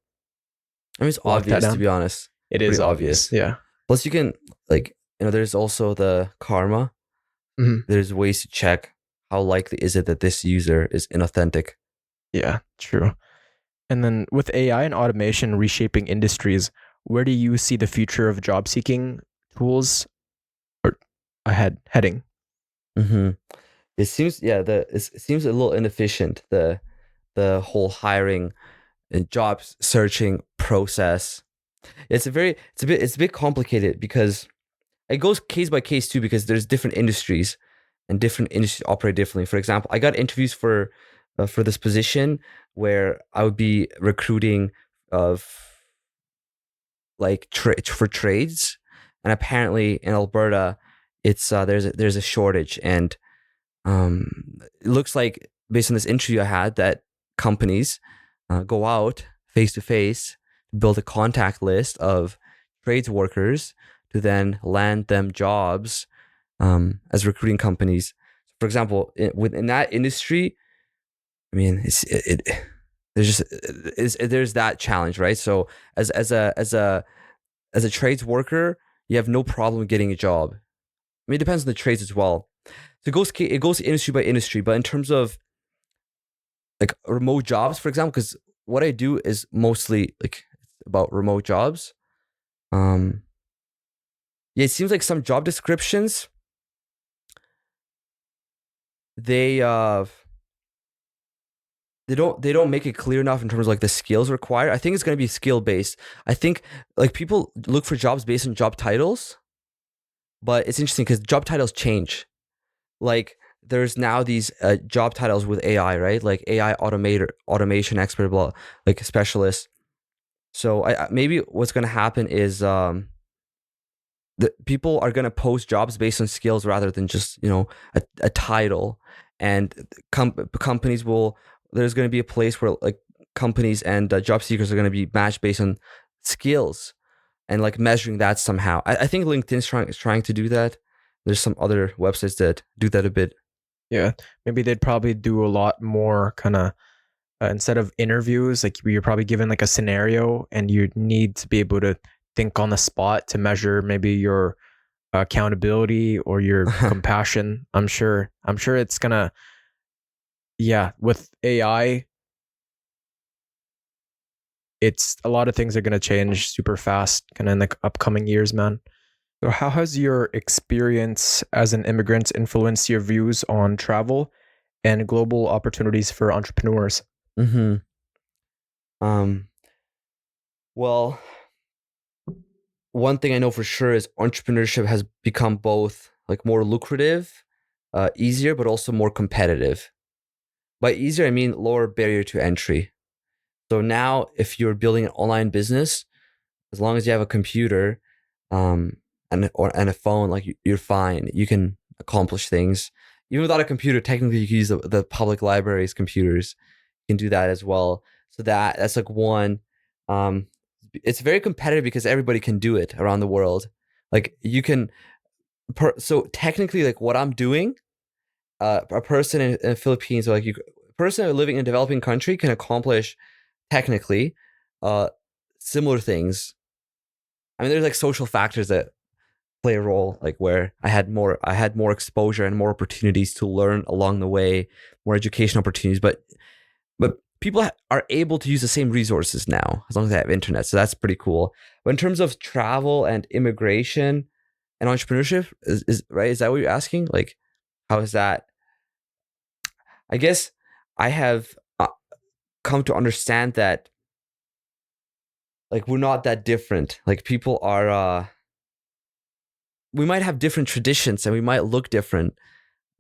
I mean, it's obvious, to be honest. It is obvious. Yeah. Plus, you can there's also the karma. There's ways to check how likely is it that this user is inauthentic. Yeah, true. And then with AI and automation reshaping industries, where do you see the future of job seeking tools heading? It seems it seems a little inefficient, the whole hiring and job searching process. It's a bit complicated, because it goes case by case too, because there's different industries, and different industries operate differently. For example, I got interviews for this position where I would be recruiting of like for trades, and apparently in Alberta it's there's a shortage, and It looks like, based on this interview I had, that companies go out face to face, build a contact list of trades workers to then land them jobs as recruiting companies. For example, within that industry, I mean, there's that challenge, right? So as a trades worker, you have no problem getting a job. I mean, it depends on the trades as well. So it goes industry by industry, but in terms of like remote jobs, for example, because what I do is mostly like about remote jobs. Um, yeah, it seems like some job descriptions they they don't make it clear enough in terms of like the skills required. I think it's going to be skill based. I think like people look for jobs based on job titles, but it's interesting because job titles change. Like there's now these job titles with AI, right? Like AI automator, automation expert, blah, like specialist. So maybe what's going to happen is the people are going to post jobs based on skills rather than just a title, and companies will. There's going to be a place where like companies and job seekers are going to be matched based on skills and like measuring that somehow. I think LinkedIn's trying to do that. There's some other websites that do that a bit. Yeah, maybe they'd probably do a lot more kind of instead of interviews, like you're probably given like a scenario and you need to be able to think on the spot to measure maybe your accountability or your compassion. I'm sure it's gonna, yeah, with AI, it's a lot of things are gonna change super fast kind of in the upcoming years, man. So how has your experience as an immigrant influenced your views on travel and global opportunities for entrepreneurs? Mm-hmm. Well, one thing I know for sure is entrepreneurship has become both like more lucrative, easier, but also more competitive. By easier, I mean lower barrier to entry. So now, if you're building an online business, as long as you have a computer, and a phone, like you're fine. You can accomplish things. Even without a computer, technically you can use the public library's computers. You can do that as well. So that's like one. It's very competitive because everybody can do it around the world. Like you can. So technically, like what I'm doing, a person in the Philippines, or like a person living in a developing country can accomplish technically similar things. I mean, there's like social factors that play a role, like where I had more exposure and more opportunities to learn along the way, more education opportunities. But people are able to use the same resources now as long as they have internet. So that's pretty cool. But in terms of travel and immigration and entrepreneurship, is right? Is that what you're asking? Like, how is that? I guess I have come to understand that like we're not that different. Like people are. We might have different traditions and we might look different,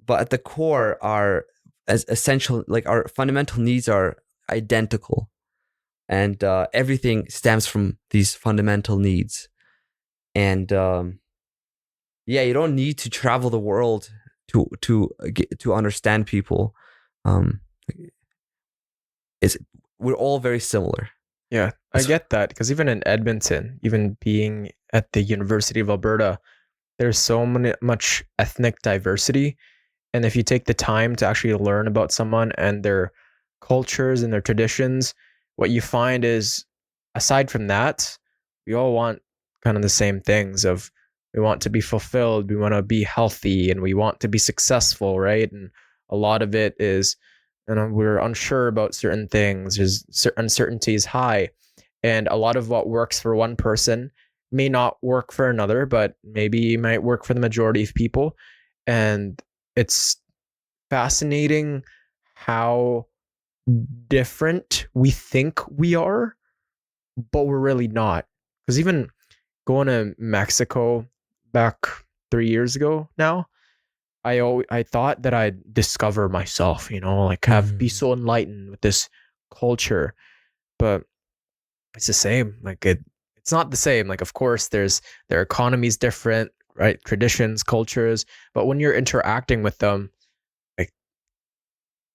but at the core, our as essential, like our fundamental needs are identical, and everything stems from these fundamental needs. And yeah, you don't need to travel the world to understand people. Um, it's we're all very similar. Yeah, I get that because even in Edmonton, even being at the University of Alberta, there's so much ethnic diversity. And if you take the time to actually learn about someone and their cultures and their traditions, what you find is, aside from that, we all want kind of the same things of we want to be fulfilled, we want to be healthy, and we want to be successful, right? And a lot of it is, we're unsure about certain things. There's uncertainty is high. And a lot of what works for one person may not work for another, but maybe might work for the majority of people. And it's fascinating how different we think we are, but we're really not. Because even going to Mexico back 3 years ago now, I thought that I'd discover myself, like be so enlightened with this culture, but it's the same. Like it's not the same. Like of course their economy's different, right? Traditions, cultures, but when you're interacting with them,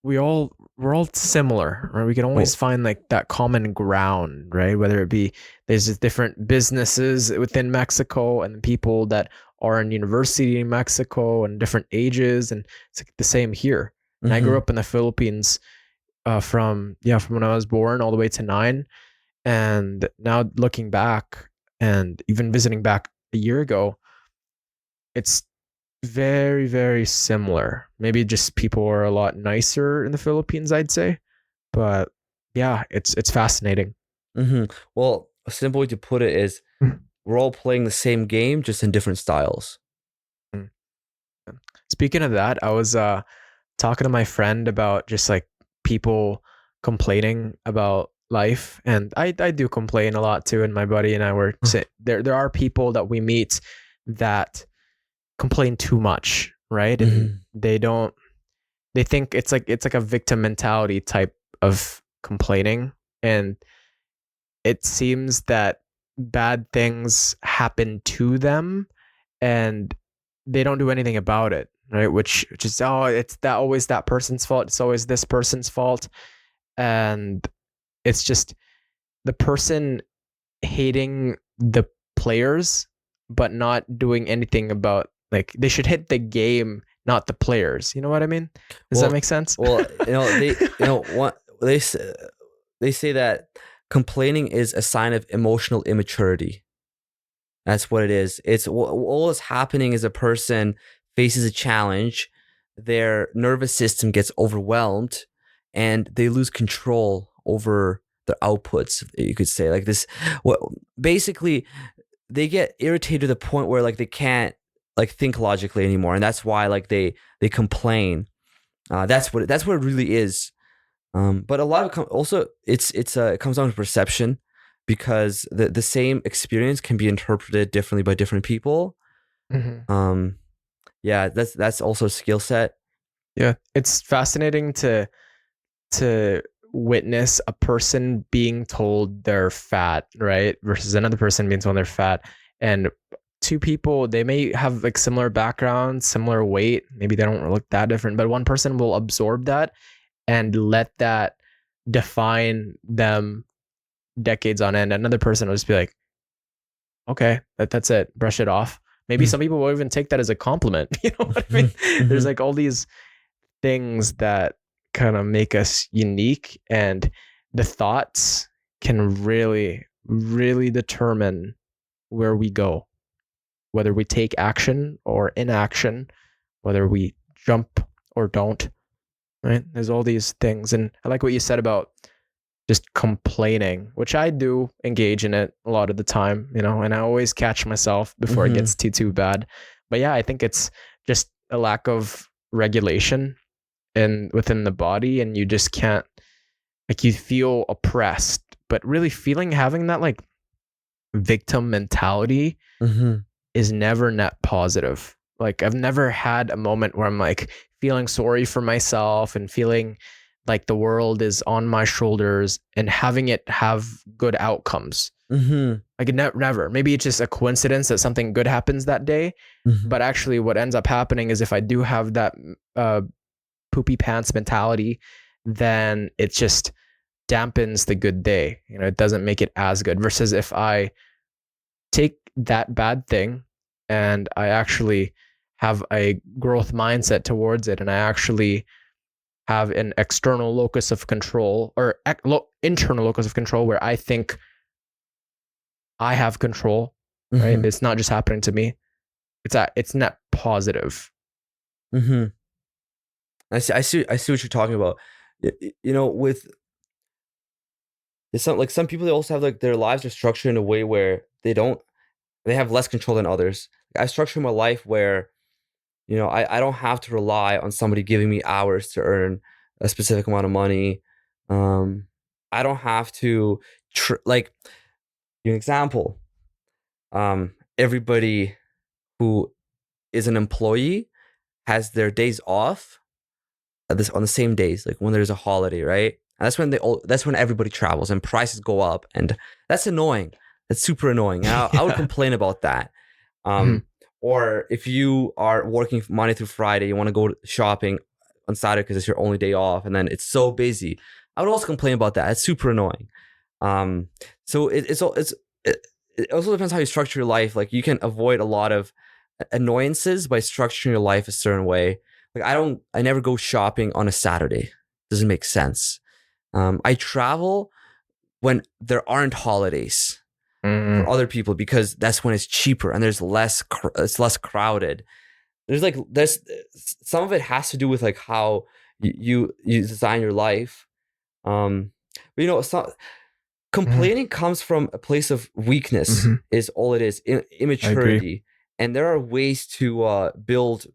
we're all similar, right? We can always Well, find like that common ground, right? Whether it be there's just different businesses within Mexico and people that are in university in Mexico and different ages, and it's like the same here. And I grew mm-hmm, up in the Philippines from when I was born all the way to 9, and now looking back and even visiting back a year ago, it's very, very similar. Maybe just people are a lot nicer in the Philippines, I'd say. But yeah, it's fascinating. mm-hmm. Well, a simple way to put it is we're all playing the same game, just in different styles. Speaking of that, I was talking to my friend about just like people complaining about life, and I do complain a lot too. And my buddy and I were saying there are people that we meet that complain too much, right? And Mm-hmm. they think it's like a victim mentality type of complaining, and it seems that bad things happen to them and they don't do anything about it, right? Which is, oh, it's that always that person's fault, it's always this person's fault. And it's just the person hating the players but not doing anything about, like, they should hit the game, not the players. You know what I mean? Does that Well, make sense? what they say that complaining is a sign of emotional immaturity. That's what it is. It's all that's happening is a person faces a challenge, their nervous system gets overwhelmed, and they lose control over their outputs. You could say like this. What basically they get irritated to the point where like they can't like think logically anymore, and that's why like they complain. That's what it really is. But a lot of also it comes down to perception, because the same experience can be interpreted differently by different people. Mhm. Um, yeah, that's also a skill set. Yeah, it's fascinating to witness a person being told they're fat, right? Versus another person being told they're fat. And two people, they may have like similar backgrounds, similar weight. Maybe they don't look that different, but one person will absorb that and let that define them decades on end. Another person will just be like, okay, that's it, brush it off. Maybe Mm, some people will even take that as a compliment. You know what I mean? mhm, There's mhm, like all these things that kind of make us unique, and the thoughts can really, really determine where we go, whether we take action or inaction, whether we jump or don't, right? There's all these things. And I like what you said about just complaining, which I do engage in it a lot of the time, and I always catch myself before it mhm, gets too bad. But yeah, I think it's just a lack of regulation and within the body, and you just can't, like, you feel oppressed, but really having that like victim mentality mhm, is never net positive. Like, I've never had a moment where I'm like feeling sorry for myself and feeling like the world is on my shoulders and having it have good outcomes. mhm, Like, never. Maybe it's just a coincidence that something good happens that day, mhm, but actually what ends up happening is if I do have that uh, poopy pants mentality, then it just dampens the good day. It doesn't make it as good. Versus if I take that bad thing and I actually have a growth mindset towards it, and I actually have an external locus of control, or internal locus of control, where I think I have control, right? mhm, It's not just happening to me. It's net positive. mhm. I see what you're talking about. With it's some like some people, they also have like their lives are structured in a way where they have less control than others. I structure my life where I don't have to rely on somebody giving me hours to earn a specific amount of money. I don't have to like an example. Everybody who is an employee has their days off at this on the same days, like when there's a holiday, right? And that's when everybody travels and prices go up, and that's annoying. That's super annoying. And I would Yeah. complain about that. Mhm. Um, or if you are working Monday through Friday, you want to go shopping on Saturday because it's your only day off, and then it's so busy. I would also complain about that. It's super annoying. So it also depends how you structure your life. Like you can avoid a lot of annoyances by structuring your life a certain way. Like I never go shopping on a Saturday. Doesn't make sense. I travel when there aren't holidays for other people because that's when it's cheaper and there's it's less crowded. There's some of it has to do with like how you design your life. But complaining comes from a place of weakness is all it is, immaturity. And there are ways to build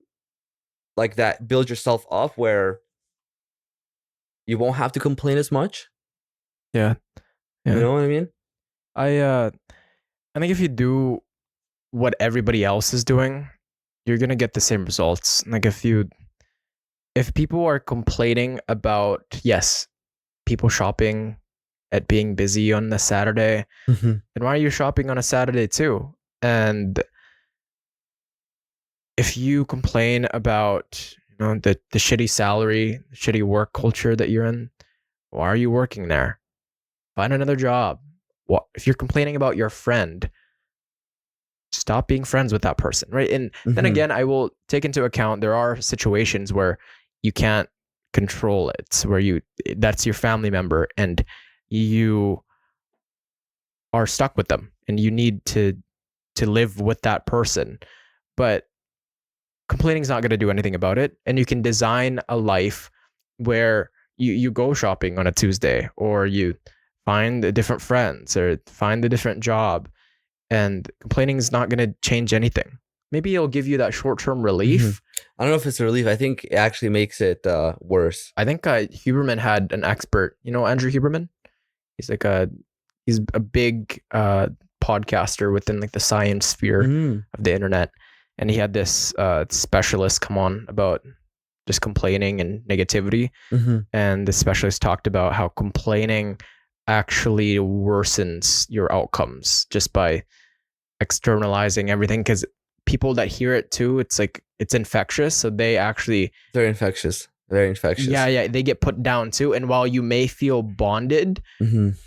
yourself up where you won't have to complain as much. Yeah. You know what I mean? I think if you do what everybody else is doing, you're gonna get the same results. Like if people are complaining about, yes, people shopping at being busy on a Saturday, then why are you shopping on a Saturday too? And if you complain about the shitty salary, shitty work culture that you're in, why are you working there? Find another job. If you're complaining about your friend, stop being friends with that person, right? And then again, I will take into account there are situations where you can't control it, where that's your family member and you are stuck with them and you need to live with that person. But complaining is not going to do anything about it. And you can design a life where you go shopping on a Tuesday, or you find different friends, or find a different job. And complaining is not going to change anything. Maybe it'll give you that short-term relief. I don't know if it's a relief. I think it actually makes it worse. I think Huberman had an expert. You know Andrew Huberman? He's a big podcaster within like the science sphere of the internet. And he had this specialist come on about just complaining and negativity. And the specialist talked about how complaining actually worsens your outcomes just by externalizing everything, because people that hear it too, it's like it's infectious. So they're infectious. Very infectious. Yeah, they get put down too. And while you may feel bonded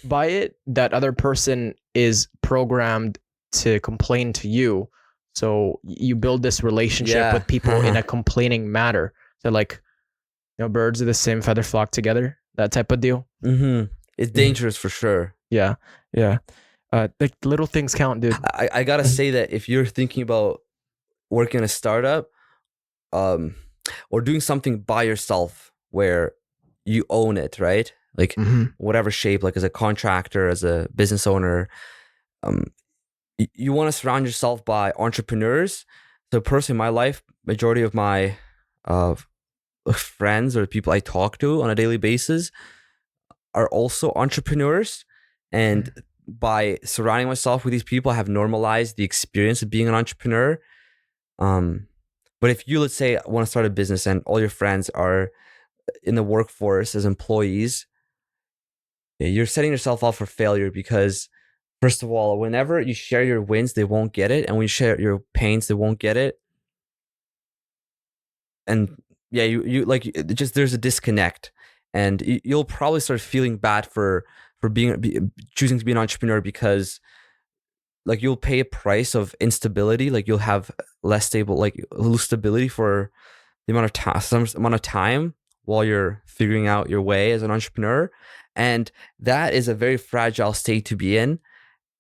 by it, that other person is programmed to complain to you. So you build this relationship with people in a complaining manner. So like, birds of the same feather flock together, that type of deal. It's dangerous for sure. Yeah. Like little things count, dude. I gotta say that if you're thinking about working in a startup, or doing something by yourself where you own it, right? Like whatever shape, like as a contractor, as a business owner, you want to surround yourself by entrepreneurs. So personally, in my life, majority of my friends or the people I talk to on a daily basis are also entrepreneurs. And by surrounding myself with these people, I have normalized the experience of being an entrepreneur. But if you, let's say, want to start a business and all your friends are in the workforce as employees, you're setting yourself up for failure, because first of all, whenever you share your wins, they won't get it. And when you share your pains, they won't get it. And you like, just there's a disconnect, and you'll probably start feeling bad for choosing to be an entrepreneur, because like you'll pay a price of instability. Like you'll have less stability for the some amount of time while you're figuring out your way as an entrepreneur. And that is a very fragile state to be in.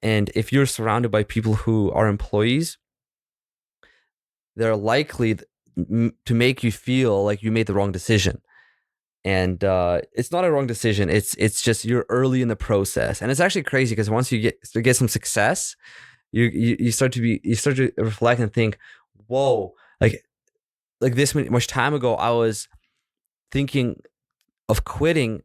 And if you're surrounded by people who are employees, they're likely to make you feel like you made the wrong decision. And it's not a wrong decision. It's just you're early in the process, and it's actually crazy because once you get some success, you start to reflect and think, whoa, like this much time ago I was thinking of quitting.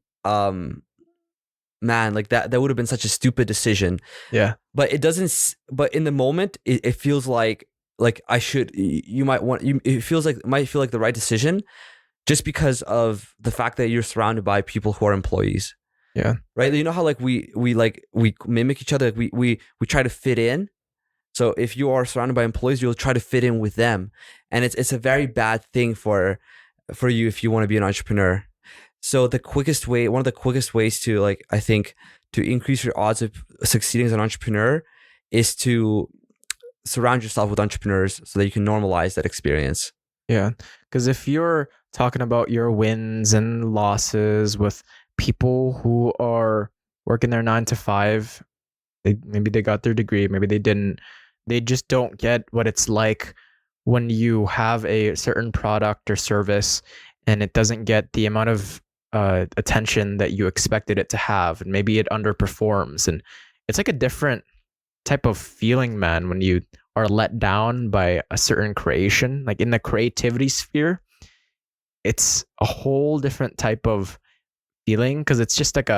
Man, like that would have been such a stupid decision. Yeah, but it doesn't. But in the moment, it feels like I should. You might want. It might feel like the right decision, just because of the fact that you're surrounded by people who are employees. Yeah. Right. You know how like we mimic each other. Like we try to fit in. So if you are surrounded by employees, you'll try to fit in with them, and it's a very bad thing for for you if you want to be an entrepreneur. So one of the quickest ways to, like, I think, to increase your odds of succeeding as an entrepreneur is to surround yourself with entrepreneurs so that you can normalize that experience. Yeah. Because if you're talking about your wins and losses with people who are working their 9 to 5, maybe they got their degree, maybe they didn't, they just don't get what it's like when you have a certain product or service and it doesn't get the amount of attention that you expected it to have, and maybe it underperforms. And it's like a different type of feeling, man, when you are let down by a certain creation. Like in the creativity sphere, it's a whole different type of feeling, because it's just like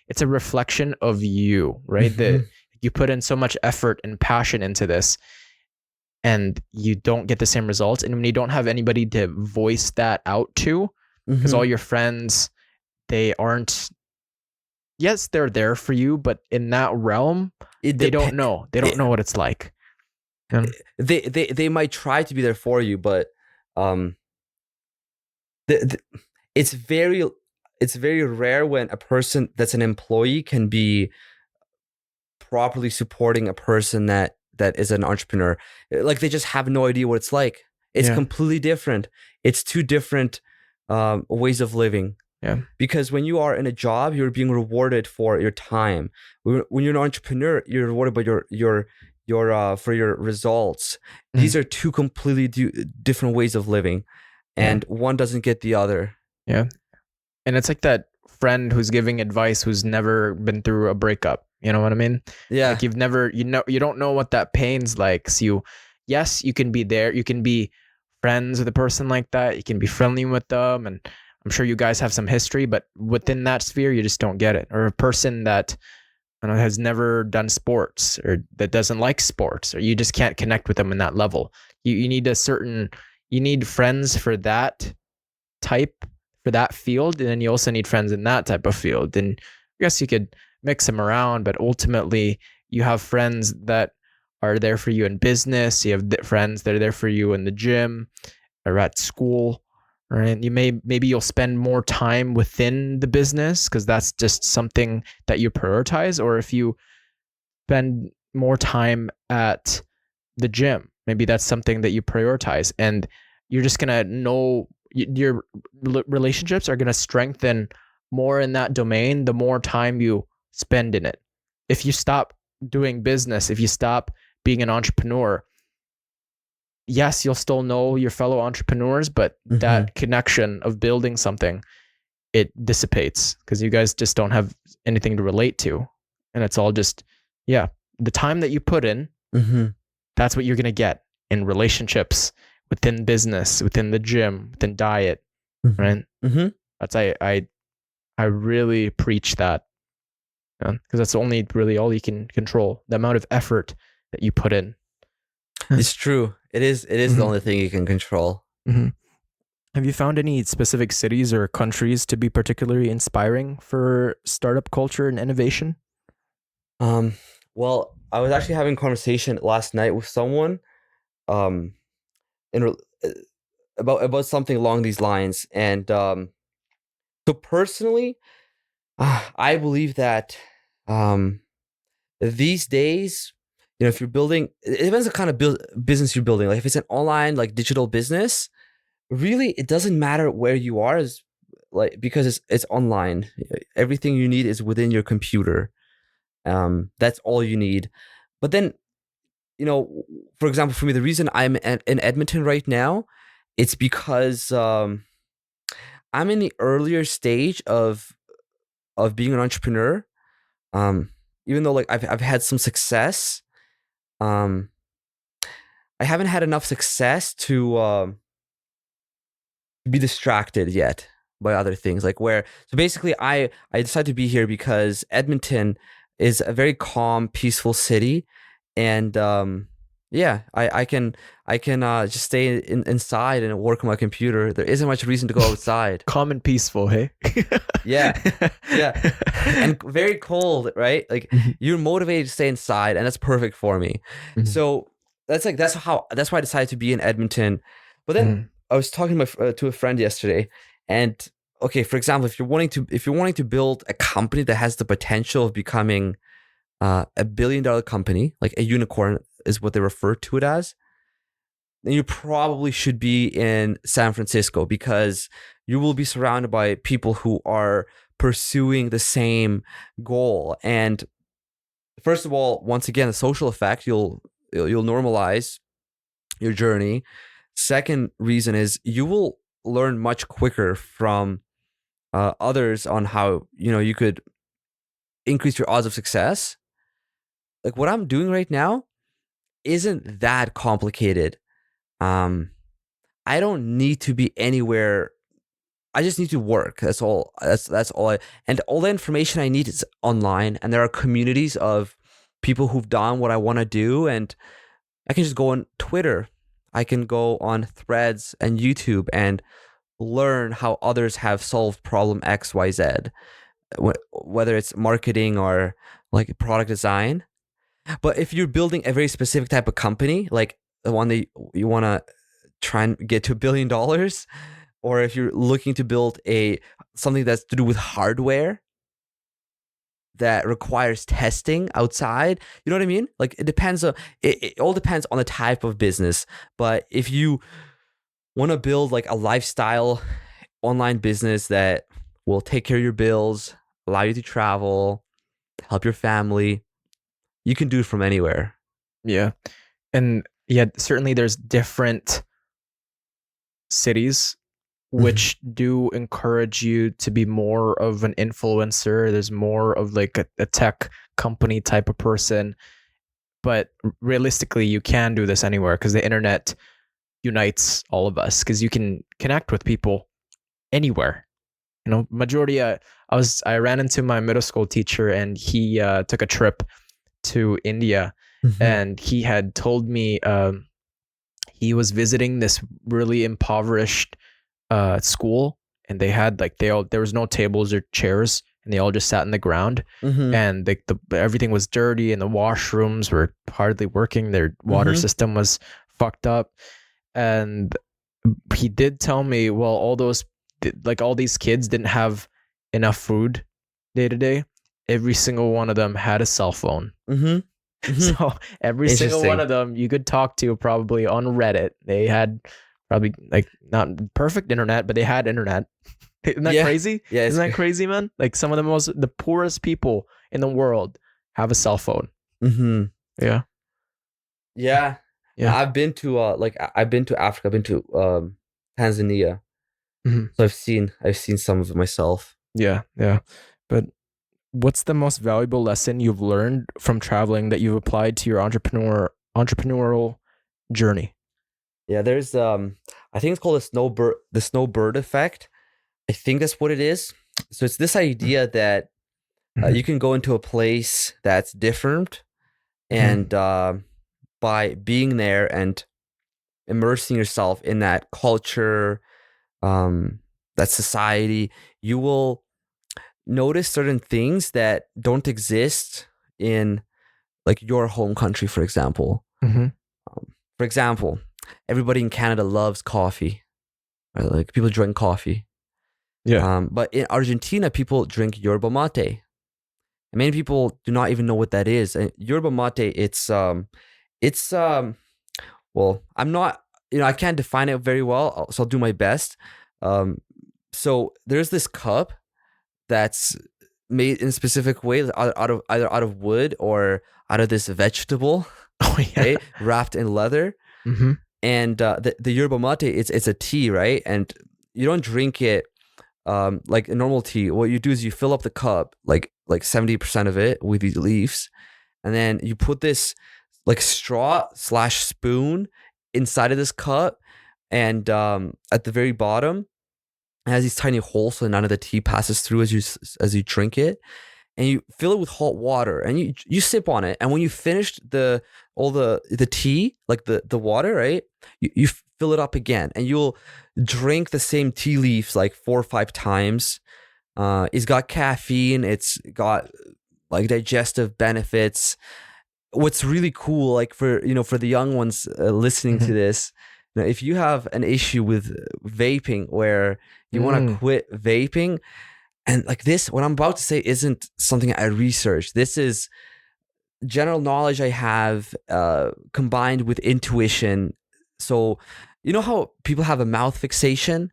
it's a reflection of you, right? Mm-hmm. That you put in so much effort and passion into this, and you don't get the same results. And when you don't have anybody to voice that out to, because all your friends, they aren't, yes, they're there for you, but in that realm, they don't know what it's like. They might try to be there for you, but it's very rare when a person that's an employee can be properly supporting a person that is an entrepreneur. Like, they just have no idea what it's like. It's completely different. It's two different ways of living. Yeah. Because when you are in a job, you're being rewarded for your time. When you're an entrepreneur, you're rewarded by your for your results. These are two completely different ways of living, and one doesn't get the other. Yeah. And it's like that friend who's giving advice who's never been through a breakup. You know what I mean? Yeah. Like you've never, you don't know what that pain's like. So you can be there. You can be friends with a person like that. You can be friendly with them. And I'm sure you guys have some history, but within that sphere, you just don't get it. Or a person that has never done sports, or that doesn't like sports, or you just can't connect with them in that level. You need you need friends for that type, for that field. And then you also need friends in that type of field. And I guess you could mix them around, but ultimately you have friends that are there for you in business. You have friends that are there for you in the gym or at school, right? Maybe you'll spend more time within the business because that's just something that you prioritize. Or if you spend more time at the gym, maybe that's something that you prioritize, and you're just going to know your relationships are going to strengthen more in that domain the more time you spend in it. If you stop doing business, if you stop being an entrepreneur, yes, you'll still know your fellow entrepreneurs, but that connection of building something, it dissipates because you guys just don't have anything to relate to. And it's all just, the time that you put in, that's what you're going to get in relationships, within business, within the gym, within diet, right? That's, I really preach that, because that's only really all you can control, the amount of effort that you put in. It's true. It is the only thing you can control. Have you found any specific cities or countries to be particularly inspiring for startup culture and innovation? Well, I was actually having a conversation last night with someone about something along these lines. And so personally, I believe that these days, if you're building, it depends on the kind of business you're building. Like if it's an online, like digital business, really, it doesn't matter where you are, because it's online. Everything you need is within your computer. That's all you need. But then, for example, for me, the reason I'm in Edmonton right now, it's because I'm in the earlier stage of being an entrepreneur. Even though like I've had some success, I haven't had enough success to be distracted yet by other things. So basically, I decided to be here because Edmonton is a very calm, peaceful city, and I can just stay inside and work on my computer. There isn't much reason to go outside. Calm and peaceful, hey? Yeah, and very cold, right? Like you're motivated to stay inside, and that's perfect for me. So that's why I decided to be in Edmonton. But then I was talking to a friend yesterday, and okay, for example, if you're wanting to build a company that has the potential of becoming $1 billion company, like a unicorn is what they refer to it as, then you probably should be in San Francisco, because you will be surrounded by people who are pursuing the same goal. And first of all, once again, the social effect, you'll normalize your journey. Second reason is you will learn much quicker from others on how you could increase your odds of success. Like what I'm doing right now isn't that complicated. I don't need to be anywhere. I just need to work. That's all. That's all. And all the information I need is online, and there are communities of people who've done what I want to do, and I can just go on Twitter. I can go on Threads and YouTube and learn how others have solved problem X, Y, Z, whether it's marketing or like product design. But if you're building a very specific type of company, like the one that you want to try and get to $1 billion, or if you're looking to build something that's to do with hardware that requires testing outside, you know what I mean? Like it all depends on the type of business. But if you want to build like a lifestyle online business that will take care of your bills, allow you to travel, help your family, you can do it from anywhere. Yeah. And yeah, certainly there's different cities which do encourage you to be more of an influencer. There's more of like a tech company type of person. But realistically, you can do this anywhere because the internet unites all of us, because you can connect with people anywhere. Majority, I ran into my middle school teacher, and he took a trip to India, and he had told me he was visiting this really impoverished school, and they had there was no tables or chairs, and they all just sat in the ground, and everything was dirty, and the washrooms were hardly working. Their water system was fucked up, and he did tell me, well, all these kids didn't have enough food day to day. Every single one of them had a cell phone. So every single one of them you could talk to probably on Reddit. They had probably like not perfect internet, but they had internet. Isn't that crazy? Yeah, isn't that crazy, man? Like some of the poorest people in the world have a cell phone. Yeah. I've been to Africa. I've been to Tanzania. So I've seen some of it myself. Yeah. But what's the most valuable lesson you've learned from traveling that you've applied to your entrepreneurial journey? Yeah, there's I think it's called the snowbird effect. I think that's what it is. So it's this idea that you can go into a place that's different, and by being there and immersing yourself in that culture, that society, you will notice certain things that don't exist in like your home country, for example. For example, everybody in Canada loves coffee, right? Like people drink coffee. But in Argentina, people drink yerba mate. And many people do not even know what that is. And yerba mate, it's well, I'm not, I can't define it very well, so I'll do my best. So there's this cup that's made in a specific way, either out of wood or out of this vegetable, okay, wrapped in leather. And the yerba mate, it's a tea, right? And you don't drink it like a normal tea. What you do is you fill up the cup, like 70% of it with these leaves, and then you put this like straw/spoon inside of this cup, and at the very bottom it has these tiny holes so none of the tea passes through as you drink it, and you fill it with hot water, and you sip on it, and when you finish all the tea, like the water, right, you fill it up again, and you'll drink the same tea leaves like 4 or 5 times. It's got caffeine, it's got like digestive benefits. What's really cool, like for the young ones listening to this, Now, if you have an issue with vaping where you want to quit vaping, and like this, what I'm about to say isn't something I researched. This is general knowledge I have combined with intuition. So, you know how people have a mouth fixation?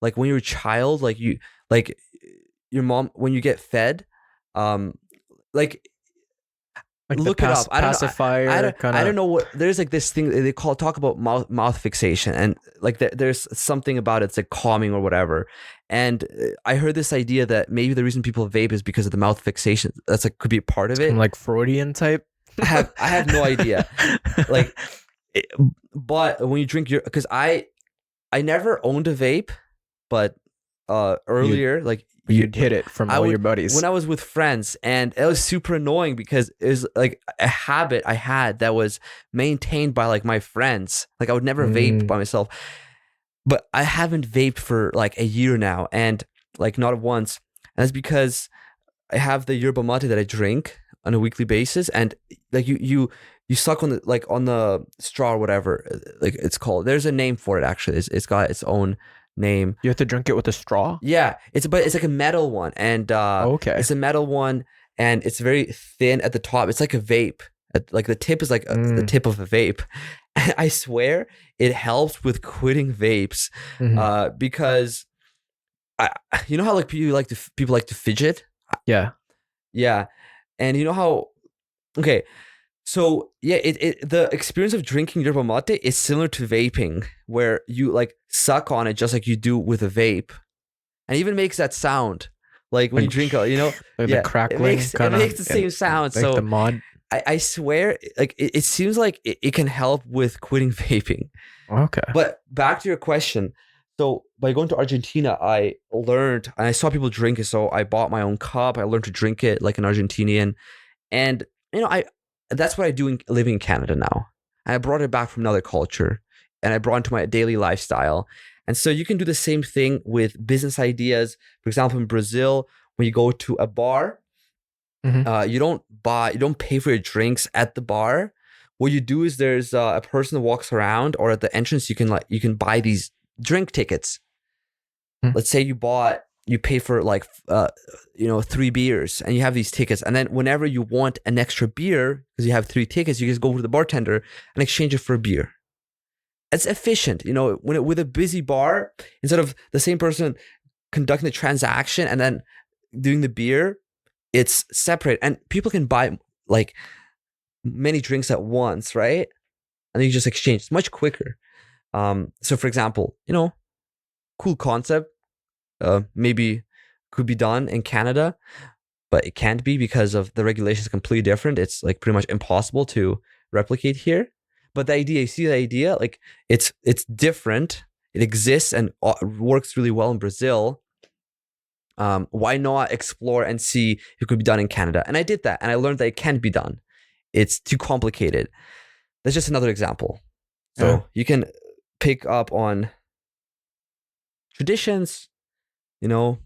Like when you're a child, like your mom, when you get fed, like look it up. Pacifier. I don't know what. There's like this thing they talk about mouth fixation, and like there's something about it. It's like calming or whatever. And I heard this idea that maybe the reason people vape is because of the mouth fixation. That's like could be a part of it. Like Freudian type. I have no idea. Like, but when you drink because I never owned a vape, but earlier you'd hit it from all your buddies when I was with friends, and it was super annoying because it was like a habit I had that was maintained by like my friends. Like I would never vape by myself, but I haven't vaped for like a year now, and like not once. And that's because I have the yerba mate that I drink on a weekly basis, and like you suck on the straw or whatever, like it's called. There's a name for it actually. It's got its own name. You have to drink it with a straw? Yeah, it's like a metal one, and okay, it's a metal one, and it's very thin at the top. It's like a vape. Like the tip is like the tip of a vape. I swear it helps with quitting vapes, because you know how like people like to fidget. Yeah, and you know how so yeah, the experience of drinking yerba mate is similar to vaping, where you like suck on it just like you do with a vape, and it even makes that sound like when you drink it, you know, like the crackling. It makes the same sound. Like so the mod. I swear, like it seems like it can help with quitting vaping. Okay. But back to your question. So by going to Argentina, I learned, and I saw people drink it, so I bought my own cup. I learned to drink it like an Argentinian, and you know, that's what I do living in Canada now. I brought it back from another culture, and I brought it to my daily lifestyle. And so you can do the same thing with business ideas. For example, in Brazil, when you go to a bar, you don't pay for your drinks at the bar. What you do is there's a person that walks around, or at the entrance you can buy these drink tickets. Let's say you pay for like 3 beers, and you have these tickets, and then whenever you want an extra beer because you have 3 tickets, you just go to the bartender and exchange it for a beer. It's efficient, you know. With a busy bar, instead of the same person conducting the transaction and then doing the beer, it's separate, and people can buy like many drinks at once, right? And then you just exchange. It's much quicker. So for example, you know, cool concept. Maybe could be done in Canada, but it can't be because of the regulations completely different. It's like pretty much impossible to replicate here. But the idea, you see the idea, like it's different. It exists and works really well in Brazil. Why not explore and see if it could be done in Canada? And I did that, and I learned that it can't be done. It's too complicated. That's just another example. So you can pick up on traditions, you know,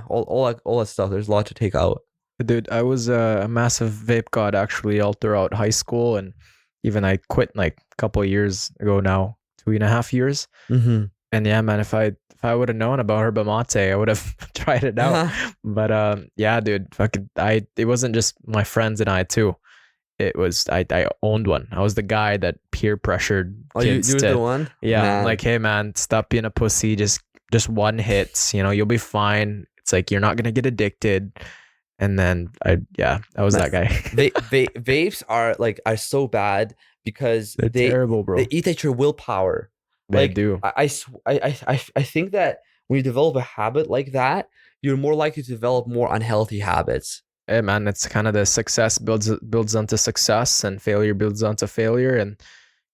all that stuff. There's a lot to take out. Dude, I was a massive vape god actually all throughout high school, and even I quit like a couple of years ago now, 2.5 years. And yeah, man, if I would have known about yerba mate, I would have tried it out. But yeah, dude, it wasn't just my friends and I too. It was I owned one. I was the guy that peer pressured kids. You were the one? Yeah, man. like, hey man, stop being a pussy. Just one hit, you know, you'll be fine. It's like you're not gonna get addicted. And then I was that guy. Vapes are so bad because they're terrible, bro. They eat at your willpower. They do. I think that when you develop a habit like that, you're more likely to develop more unhealthy habits. Hey man, it's kind of the success builds onto success, and failure builds onto failure, and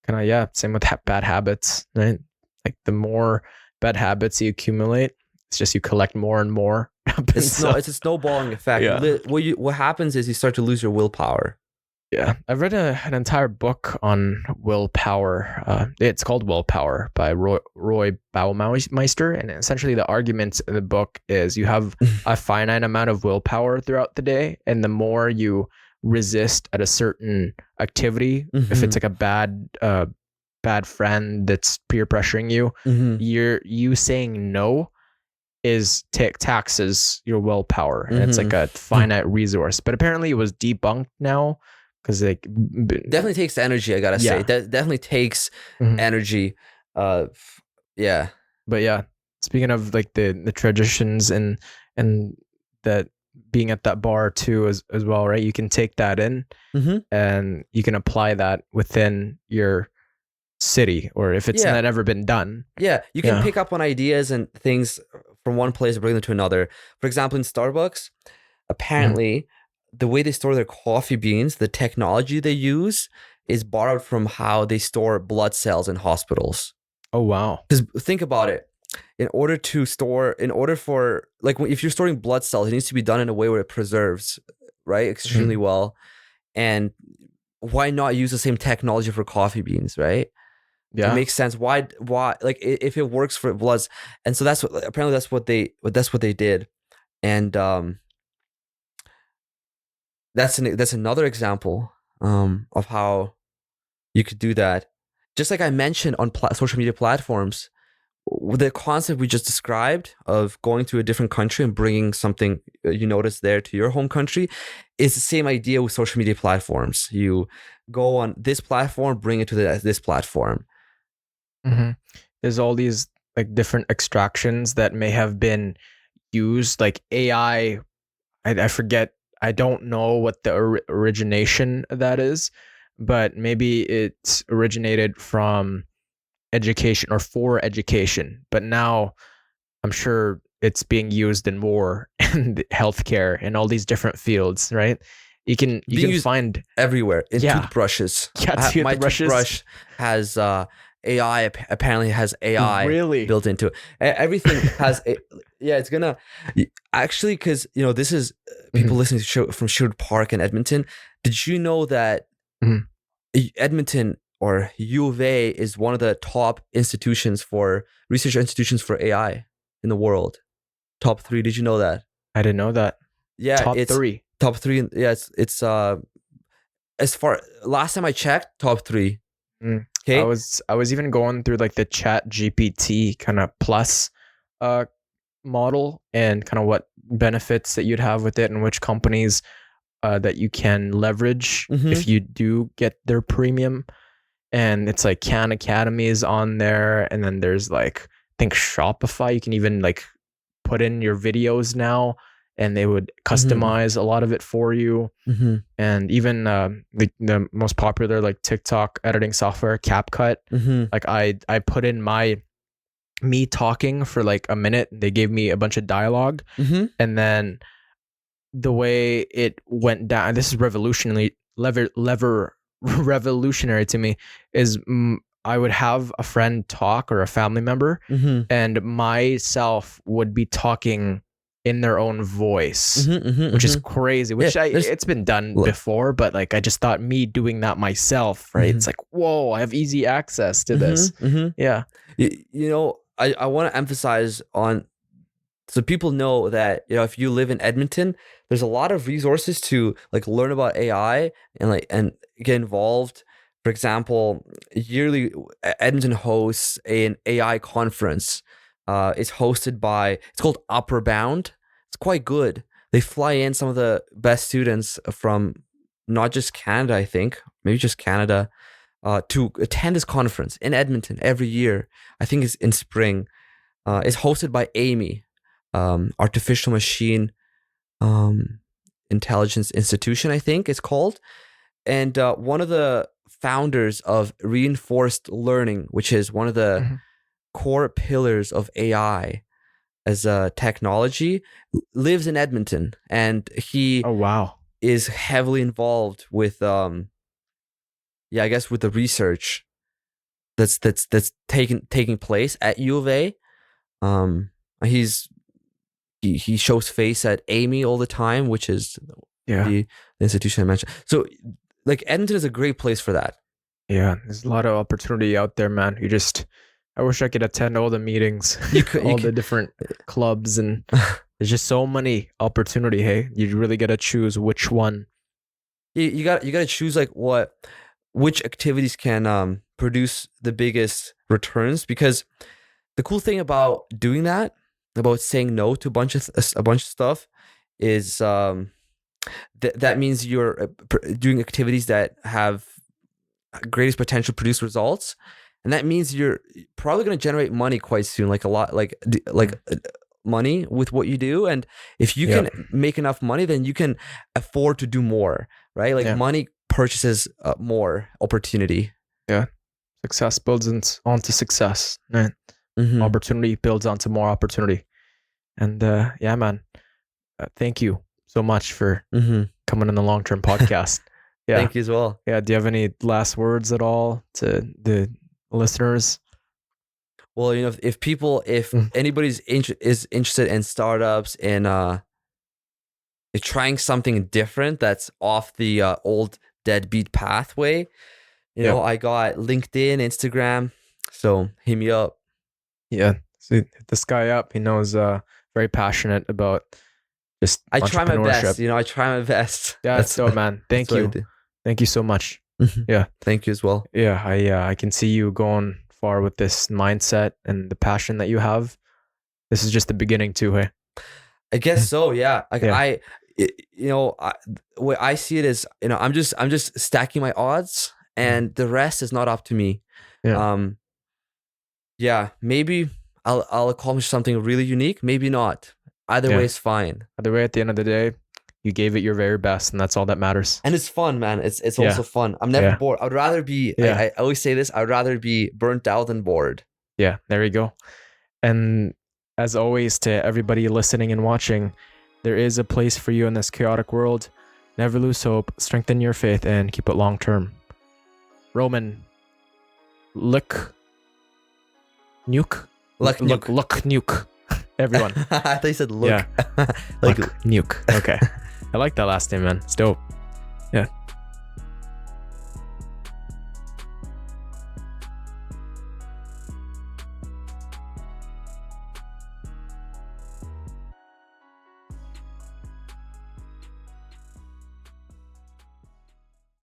kind of same with bad habits, right? Like the more bad habits you accumulate, it's just you collect more and more. It's a snowballing effect. Yeah. What happens is you start to lose your willpower. Yeah, I've read an entire book on willpower. It's called Willpower by Roy Baumeister, and essentially the argument in the book is you have a finite amount of willpower throughout the day, and the more you resist at a certain activity, if it's like a bad bad friend that's peer pressuring you, you saying no is taxes your willpower, and it's like a finite resource. But apparently it was debunked now because like definitely takes energy. I gotta say, that definitely takes energy. Yeah. But yeah, speaking of like the traditions and that being at that bar too as well, right? You can take that in and you can apply that within your city, or if it's not ever been done. Yeah, you can pick up on ideas and things from one place and bring them to another. For example, in Starbucks, apparently the way they store their coffee beans, the technology they use is borrowed from how they store blood cells in hospitals. Oh, wow. Because think about it. In order for, like, if you're storing blood cells, it needs to be done in a way where it preserves, right, extremely well. And why not use the same technology for coffee beans, right? Yeah, it makes sense. Why? Like, if it works for bloods, and so that's what they did, and that's another example of how you could do that. Just like I mentioned on social media platforms, the concept we just described of going to a different country and bringing something you notice there to your home country is the same idea with social media platforms. You go on this platform, bring it to this platform. There's all these like different extractions that may have been used, like AI. I forget. I don't know what the origination of that is, but maybe it's originated from education or for education. But now I'm sure it's being used in war and healthcare and all these different fields, right? You can find everywhere in toothbrushes. Yeah, my toothbrush has AI. Apparently has AI built into it. Everything has it's gonna actually, because this is people listening to from Sherwood Park in Edmonton. Did you know that Edmonton or U of A is one of the top research institutions for AI in the world? Top 3. Did you know that? I didn't know that. Yeah, top 3. Top 3. Yeah, it's as far last time I checked, top 3. Okay. I was even going through like the Chat GPT kind of plus model and kind of what benefits that you'd have with it and which companies that you can leverage if you do get their premium. And it's like Khan Academy is on there, and then there's like, I think Shopify. You can even like put in your videos now, and they would customize a lot of it for you. And even the most popular like TikTok editing software, CapCut. Like I put in me talking for like a minute. They gave me a bunch of dialogue, and then the way it went down. This is revolutionary to me. Is I would have a friend talk or a family member, and myself would be talking in their own voice, which is crazy. Which it's been done before, but like I just thought me doing that myself, right? It's like, whoa, I have easy access to this. Yeah, I want to emphasize on, so people know that if you live in Edmonton, there's a lot of resources to like learn about AI and get involved. For example, yearly Edmonton hosts an AI conference. It's called Upper Bound. It's quite good. They fly in some of the best students from not just Canada, I think, maybe just Canada, to attend this conference in Edmonton every year. I think it's in spring. It's hosted by Amy, Artificial Machine Intelligence Institution, I think it's called. And one of the founders of reinforced learning, which is one of the core pillars of AI as a technology, lives in Edmonton, and he is heavily involved with I guess with the research that's taking place at U of A. He shows face at Amy all the time, which is the institution I mentioned. So like Edmonton is a great place for that. Yeah, there's a lot of opportunity out there, man. I wish I could attend all the meetings, the different clubs, and there's just so many opportunity. Hey, you really got to choose which one. You got to choose like which activities can produce the biggest returns. Because the cool thing about doing that, about saying no to a bunch of stuff, is that means you're doing activities that have greatest potential to produce results, and that means you're probably going to generate money quite soon, like a lot, like money with what you do. And if you can make enough money, then you can afford to do more, right? Like money purchases more opportunity. Yeah, success builds onto success, man. Opportunity builds onto more opportunity. And yeah, man, thank you so much for coming on the Long Term podcast. Yeah, thank you as well. Yeah, do you have any last words at all to the listeners? Well, you know, if anybody's is interested in startups and trying something different that's off the old deadbeat pathway, you know, I got LinkedIn, Instagram, so hit me up. Yeah, so hit this guy up. He knows, very passionate about just I try my entrepreneurship. best. You know, I try my best. Yeah, that's dope, man. Thank you. Thank you so much. Yeah, thank you as well. Yeah, I can see you going far with this mindset and the passion that you have. This is just the beginning too, hey? I guess so, yeah. Like what I see it is, you know, I'm just stacking my odds, and the rest is not up to me. Yeah. Maybe I'll accomplish something really unique, maybe not. Either way is fine. Either way, at the end of the day, you gave it your very best, and that's all that matters. And it's fun, man. It's also fun. I'm never bored. I would rather be, I always say this, I would rather be burnt out than bored. Yeah, there you go. And as always, to everybody listening and watching, there is a place for you in this chaotic world. Never lose hope, strengthen your faith, and keep it long term. Roman Lakhnyuk. Lakhnyuk. Everyone. I thought you said look. Yeah. Lakhnyuk. Okay. I like that last name, man. It's dope. Yeah.